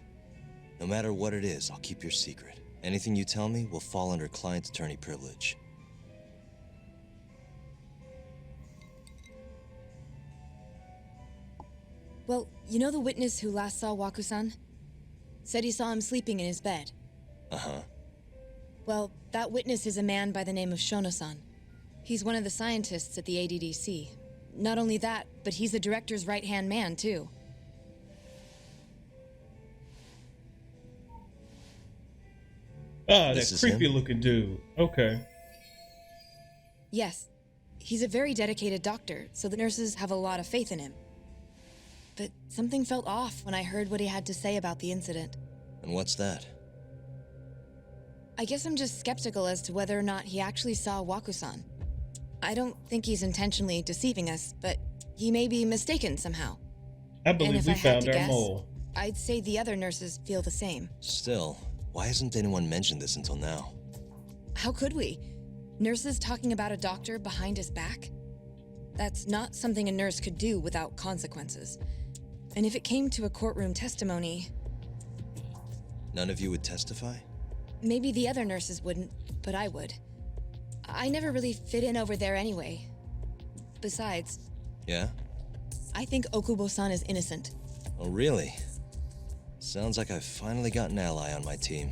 No matter what it is, I'll keep your secret. Anything you tell me will fall under client attorney privilege. Well, you know the witness who last saw Waku-san? Said he saw him sleeping in his bed. Uh-huh. Well, that witness is a man by the name of Shono-san. He's one of the scientists at the ADDC. Not only that, but he's the director's right-hand man, too. Ah, that creepy-looking dude. Okay. Yes. He's a very dedicated doctor, so the nurses have a lot of faith in him. But something felt off when I heard what he had to say about the incident. And what's that? I guess I'm just skeptical as to whether or not he actually saw Waku-san. I don't think he's intentionally deceiving us, but he may be mistaken somehow. I believe we found our mole. I'd say the other nurses feel the same. Still, why hasn't anyone mentioned this until now? How could we? Nurses talking about a doctor behind his back? That's not something a nurse could do without consequences. And if it came to a courtroom testimony... None of you would testify? Maybe the other nurses wouldn't, but I would. I never really fit in over there anyway. Besides... Yeah? I think Okubo-san is innocent. Oh, really? Sounds like I've finally got an ally on my team.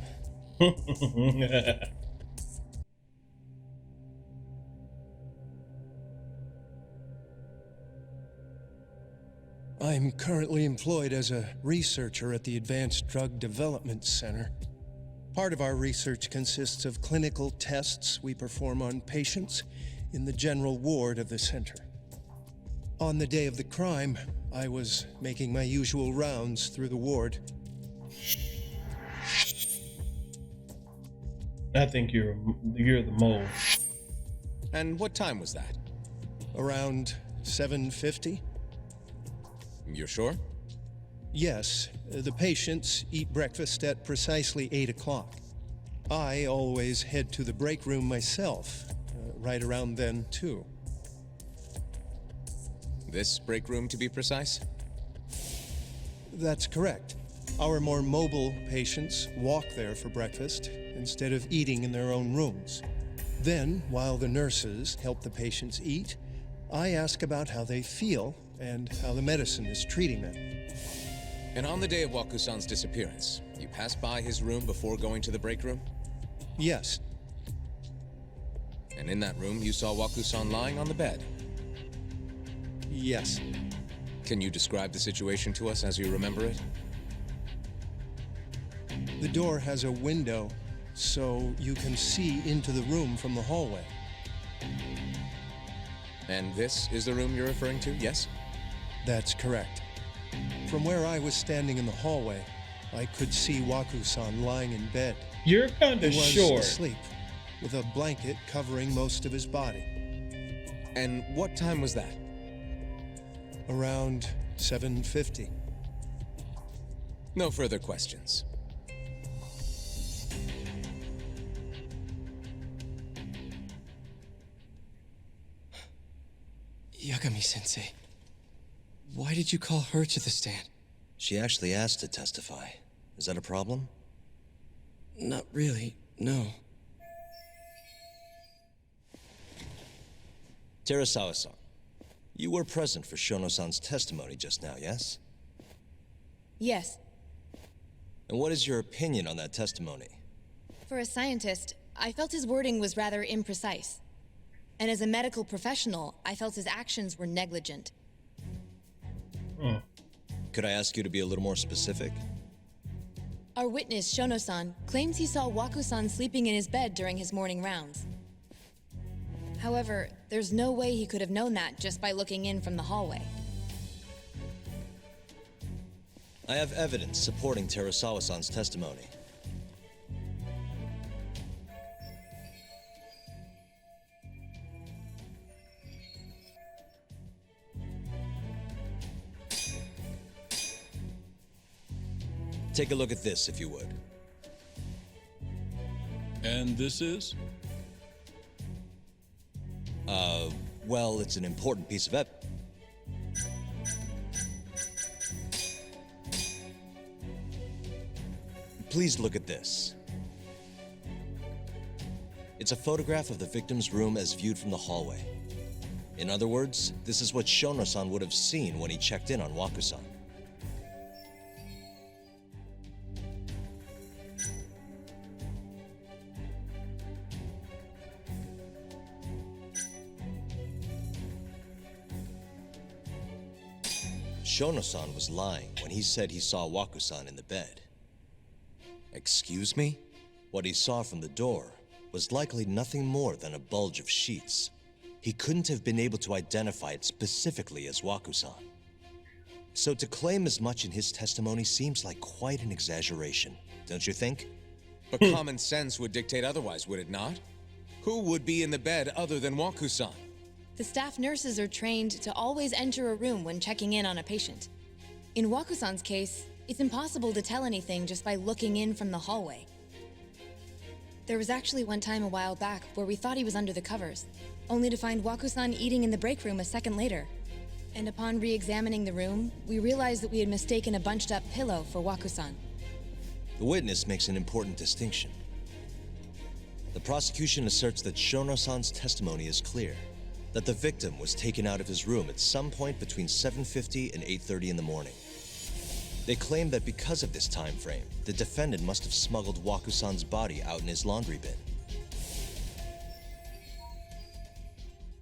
I'm currently employed as a researcher at the Advanced Drug Development Center. Part of our research consists of clinical tests we perform on patients in the general ward of the center. On the day of the crime, I was making my usual rounds through the ward. I think you're the mole. And what time was that? Around 7:50? You're sure? Yes, the patients eat breakfast at precisely 8 o'clock. I always head to the break room myself, right around then, too. This break room, to be precise? That's correct. Our more mobile patients walk there for breakfast instead of eating in their own rooms. Then, while the nurses help the patients eat, I ask about how they feel and how the medicine is treating them. And on the day of Waku-san's disappearance, you passed by his room before going to the break room? Yes. And in that room, you saw Waku-san lying on the bed? Yes. Can you describe the situation to us as you remember it? The door has a window, so you can see into the room from the hallway. And this is the room you're referring to, yes? That's correct. From where I was standing in the hallway, I could see Waku-san lying in bed. You're kind of short. He was asleep, with a blanket covering most of his body. And what time was that? Around 7:50. No further questions. Yagami-sensei, why did you call her to the stand? She actually asked to testify. Is that a problem? Not really, no. Terasawa-san, you were present for Shono-san's testimony just now, yes? Yes. And what is your opinion on that testimony? For a scientist, I felt his wording was rather imprecise. And as a medical professional, I felt his actions were negligent. Could I ask you to be a little more specific? Our witness, Shono-san, claims he saw Waku-san sleeping in his bed during his morning rounds. However, there's no way he could have known that just by looking in from the hallway. I have evidence supporting Terasawa-san's testimony. Take a look at this, if you would. And this is? Well, it's an important piece of evidence. Please look at this. It's a photograph of the victim's room as viewed from the hallway. In other words, this is what Shono-san would have seen when he checked in on Waku-san. Shono-san was lying when he said he saw Waku-san in the bed. Excuse me? What he saw from the door was likely nothing more than a bulge of sheets. He couldn't have been able to identify it specifically as Waku-san. So to claim as much in his testimony seems like quite an exaggeration, don't you think? But common sense would dictate otherwise, would it not? Who would be in the bed other than Waku-san? The staff nurses are trained to always enter a room when checking in on a patient. In Waku-san's case, it's impossible to tell anything just by looking in from the hallway. There was actually one time a while back where we thought he was under the covers, only to find Waku-san eating in the break room a second later. And upon re-examining the room, we realized that we had mistaken a bunched-up pillow for Waku-san. The witness makes an important distinction. The prosecution asserts that Shono-san's testimony is clear, that the victim was taken out of his room at some point between 7:50 and 8:30 in the morning. They claim that because of this time frame, the defendant must have smuggled Waku-san's body out in his laundry bin.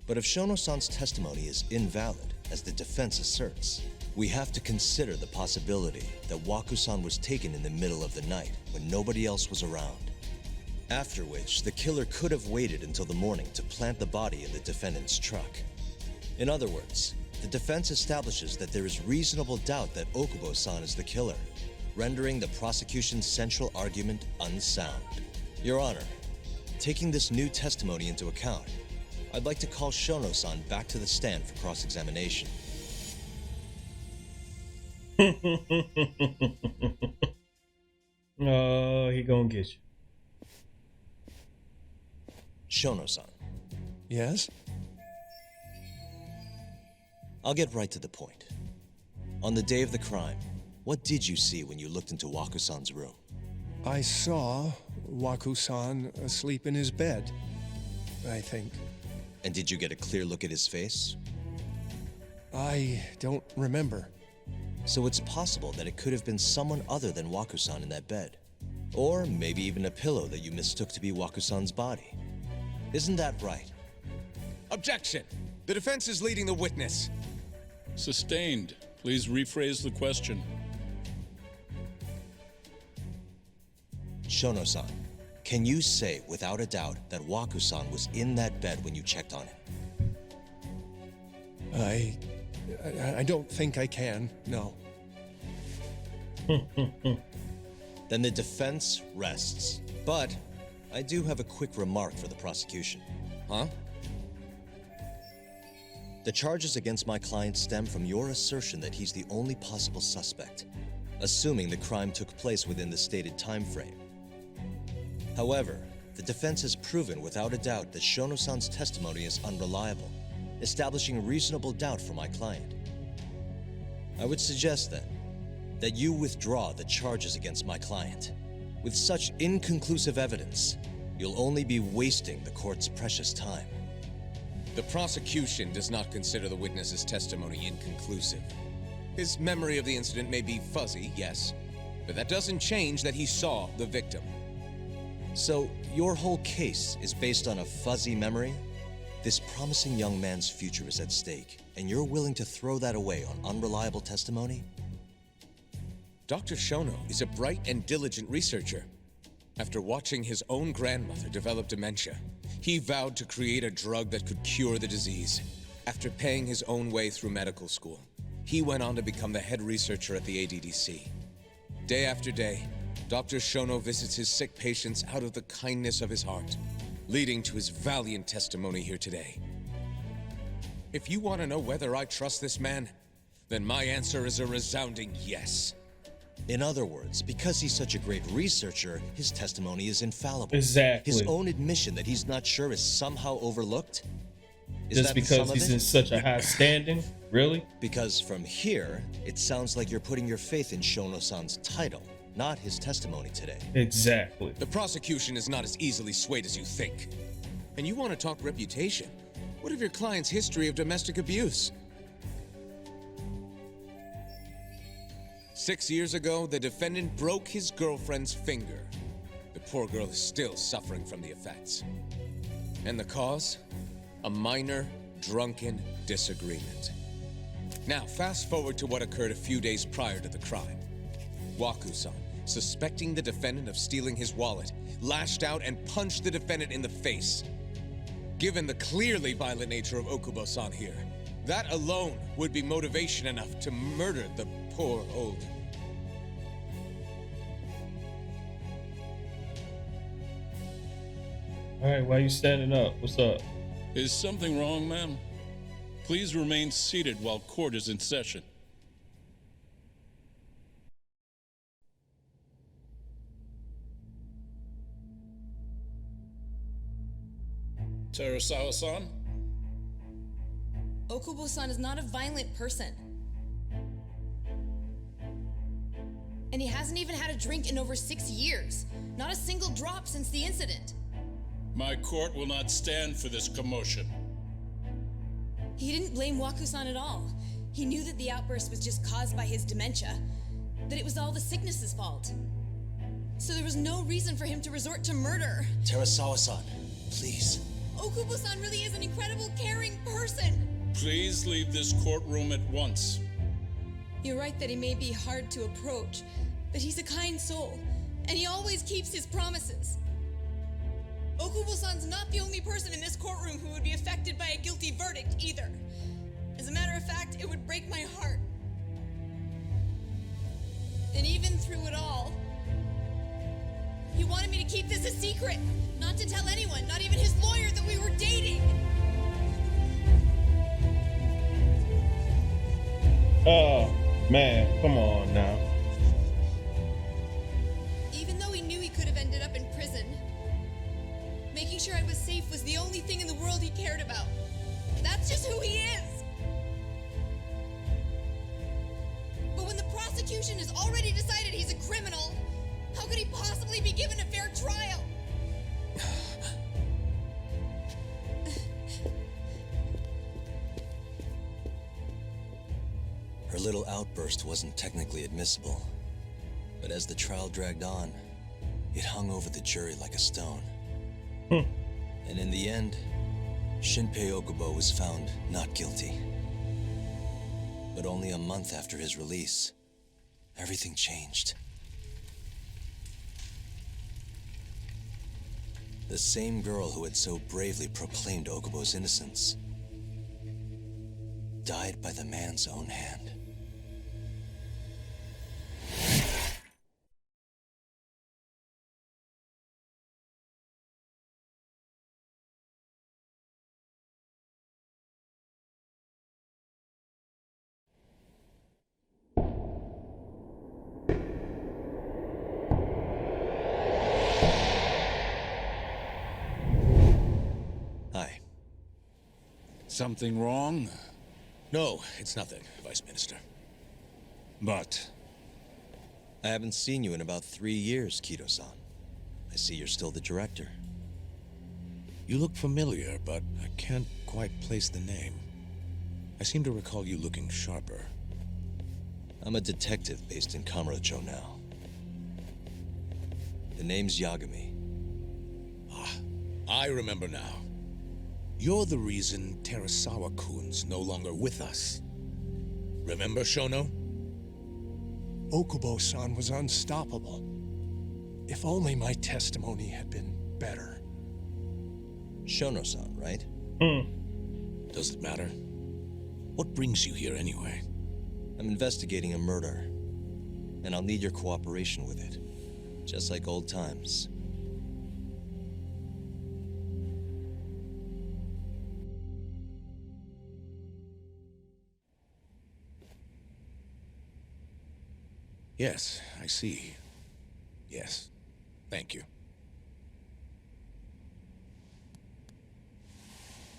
But if Shono-san's testimony is invalid, as the defense asserts, we have to consider the possibility that Waku-san was taken in the middle of the night when nobody else was around. After which, the killer could have waited until the morning to plant the body in the defendant's truck. In other words, the defense establishes that there is reasonable doubt that Okubo-san is the killer, rendering the prosecution's central argument unsound. Your Honor, taking this new testimony into account, I'd like to call Shono-san back to the stand for cross-examination. Oh, he gonna get you. Shono-san. Yes? I'll get right to the point. On the day of the crime, what did you see when you looked into Waku-san's room? I saw Waku-san asleep in his bed, I think. And did you get a clear look at his face? I don't remember. So it's possible that it could have been someone other than Waku-san in that bed. Or maybe even a pillow that you mistook to be Waku-san's body. Isn't that right? Objection! The defense is leading the witness. Sustained. Please rephrase the question. Shono-san, can you say without a doubt that Waku-san was in that bed when you checked on him? I don't think I can, no. Then the defense rests. But I do have a quick remark for the prosecution. Huh? The charges against my client stem from your assertion that he's the only possible suspect, assuming the crime took place within the stated time frame. However, the defense has proven without a doubt that Shono-san's testimony is unreliable, establishing reasonable doubt for my client. I would suggest then that you withdraw the charges against my client. With such inconclusive evidence, you'll only be wasting the court's precious time. The prosecution does not consider the witness's testimony inconclusive. His memory of the incident may be fuzzy, yes, but that doesn't change that he saw the victim. So, your whole case is based on a fuzzy memory? This promising young man's future is at stake, and you're willing to throw that away on unreliable testimony? Dr. Shono is a bright and diligent researcher. After watching his own grandmother develop dementia, he vowed to create a drug that could cure the disease. After paying his own way through medical school, he went on to become the head researcher at the ADDC. Day after day, Dr. Shono visits his sick patients out of the kindness of his heart, leading to his valiant testimony here today. If you want to know whether I trust this man, then my answer is a resounding yes. In other words, because he's such a great researcher, his testimony is infallible. Exactly. His own admission that he's not sure is somehow overlooked? Is Just that because he's in such a high standing? Really? Because from here, it sounds like you're putting your faith in Shono-san's title, not his testimony today. Exactly. The prosecution is not as easily swayed as you think. And you want to talk reputation? What of your client's history of domestic abuse? 6 years ago, the defendant broke his girlfriend's finger. The poor girl is still suffering from the effects. And the cause? A minor, drunken disagreement. Now, fast forward to what occurred a few days prior to the crime. Waku-san, suspecting the defendant of stealing his wallet, lashed out and punched the defendant in the face. Given the clearly violent nature of Okubo-san here, that alone would be motivation enough to murder the poor old. All right, why are you standing up? What's up? Is something wrong, ma'am? Please remain seated while court is in session. Terasawa-san? Okubo-san is not a violent person. And he hasn't even had a drink in over 6 years. Not a single drop since the incident. My court will not stand for this commotion. He didn't blame Waku-san at all. He knew that the outburst was just caused by his dementia, that it was all the sickness's fault. So there was no reason for him to resort to murder. Terasawa-san, please. Okubo-san really is an incredible, caring person. Please leave this courtroom at once. You're right that he may be hard to approach, but he's a kind soul, and he always keeps his promises. Okubo-san's not the only person in this courtroom who would be affected by a guilty verdict, either. As a matter of fact, it would break my heart. And even through it all, he wanted me to keep this a secret, not to tell anyone, not even his lawyer, that we were dating. Oh, man, come on now. Even though he knew he could have ended up in prison, making sure I was safe was the only thing in the world he cared about. That's just who he is. But when the prosecution has already decided he's a criminal, how could he possibly be given a fair trial? Her little outburst wasn't technically admissible, but as the trial dragged on, it hung over the jury like a stone. And in the end, Shinpei Okubo was found not guilty. But only a month after his release, everything changed. The same girl who had so bravely proclaimed Okubo's innocence died by the man's own hand. Hi. Something wrong? No, it's nothing, Vice Minister. But I haven't seen you in about 3 years, Kido-san. I see you're still the director. you look familiar, but I can't quite place the name. I seem to recall you looking sharper. I'm a detective based in Kamurocho now. The name's Yagami. Ah, I remember now. You're the reason Terasawa-kun's no longer with us. Remember, Shono? Okubo-san was unstoppable. If only my testimony had been better. Shono-san, right? Does it matter? What brings you here anyway? I'm investigating a murder, and I'll need your cooperation with it. Just like old times. Yes, I see. Yes. Thank you.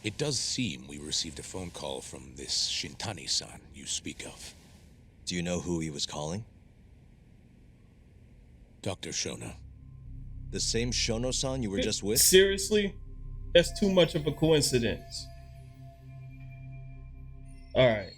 It does seem we received a phone call from this Shintani-san you speak of. Do you know who he was calling? Dr. Shono. The same Shono-san you were just with? Seriously? That's too much of a coincidence. Alright.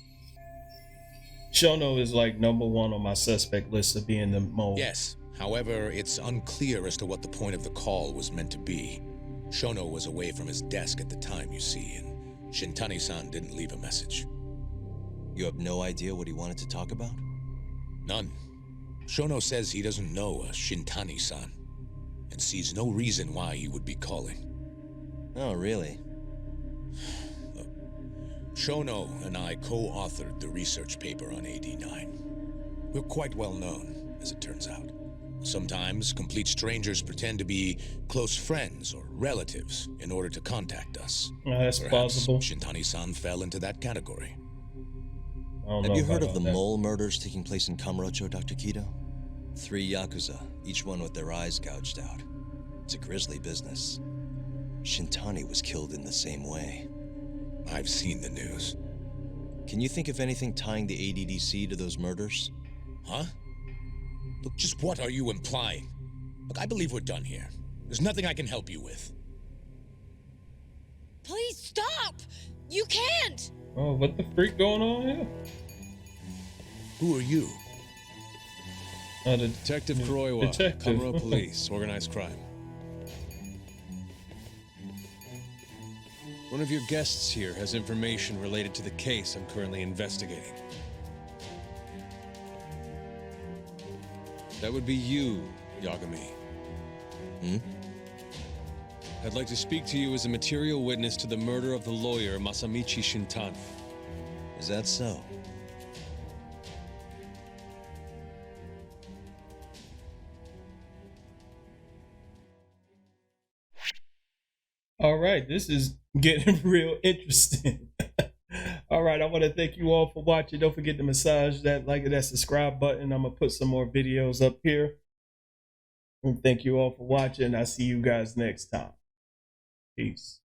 Shono is like #1 on my suspect list of being the mole. Yes. However, it's unclear as to what the point of the call was meant to be. Shono was away from his desk at the time, you see, and Shintani-san didn't leave a message. You have no idea what he wanted to talk about? None. Shono says he doesn't know a Shintani-san, and sees no reason why he would be calling. Oh, really? Shono and I co-authored the research paper on AD9. We're quite well known, as it turns out. Sometimes complete strangers pretend to be close friends or relatives in order to contact us. That's possible. Shintani-san fell into that category. Have you heard of the mole murders taking place in Kamurocho, Dr. Kido? 3 Yakuza, each one with their eyes gouged out. It's a grisly business. Shintani was killed in the same way. I've seen the news. Can you think of anything tying the ADDC to those murders? Huh? Look, just what are you implying? Look, I believe we're done here. There's nothing I can help you with. Please stop! You can't! Oh, what the freak going on here? Who are you? Detective Kuroiwa, Kamurocho Police, Organized Crime. One of your guests here has information related to the case I'm currently investigating. That would be you, Yagami. I'd like to speak to you as a material witness to the murder of the lawyer Masamichi Shintani. Is that so? All right, this is getting real interesting. All right, I want to thank you all for watching. Don't forget to massage that like and that subscribe button. I'm going to put some more videos up here. And thank you all for watching. I'll see you guys next time. Peace.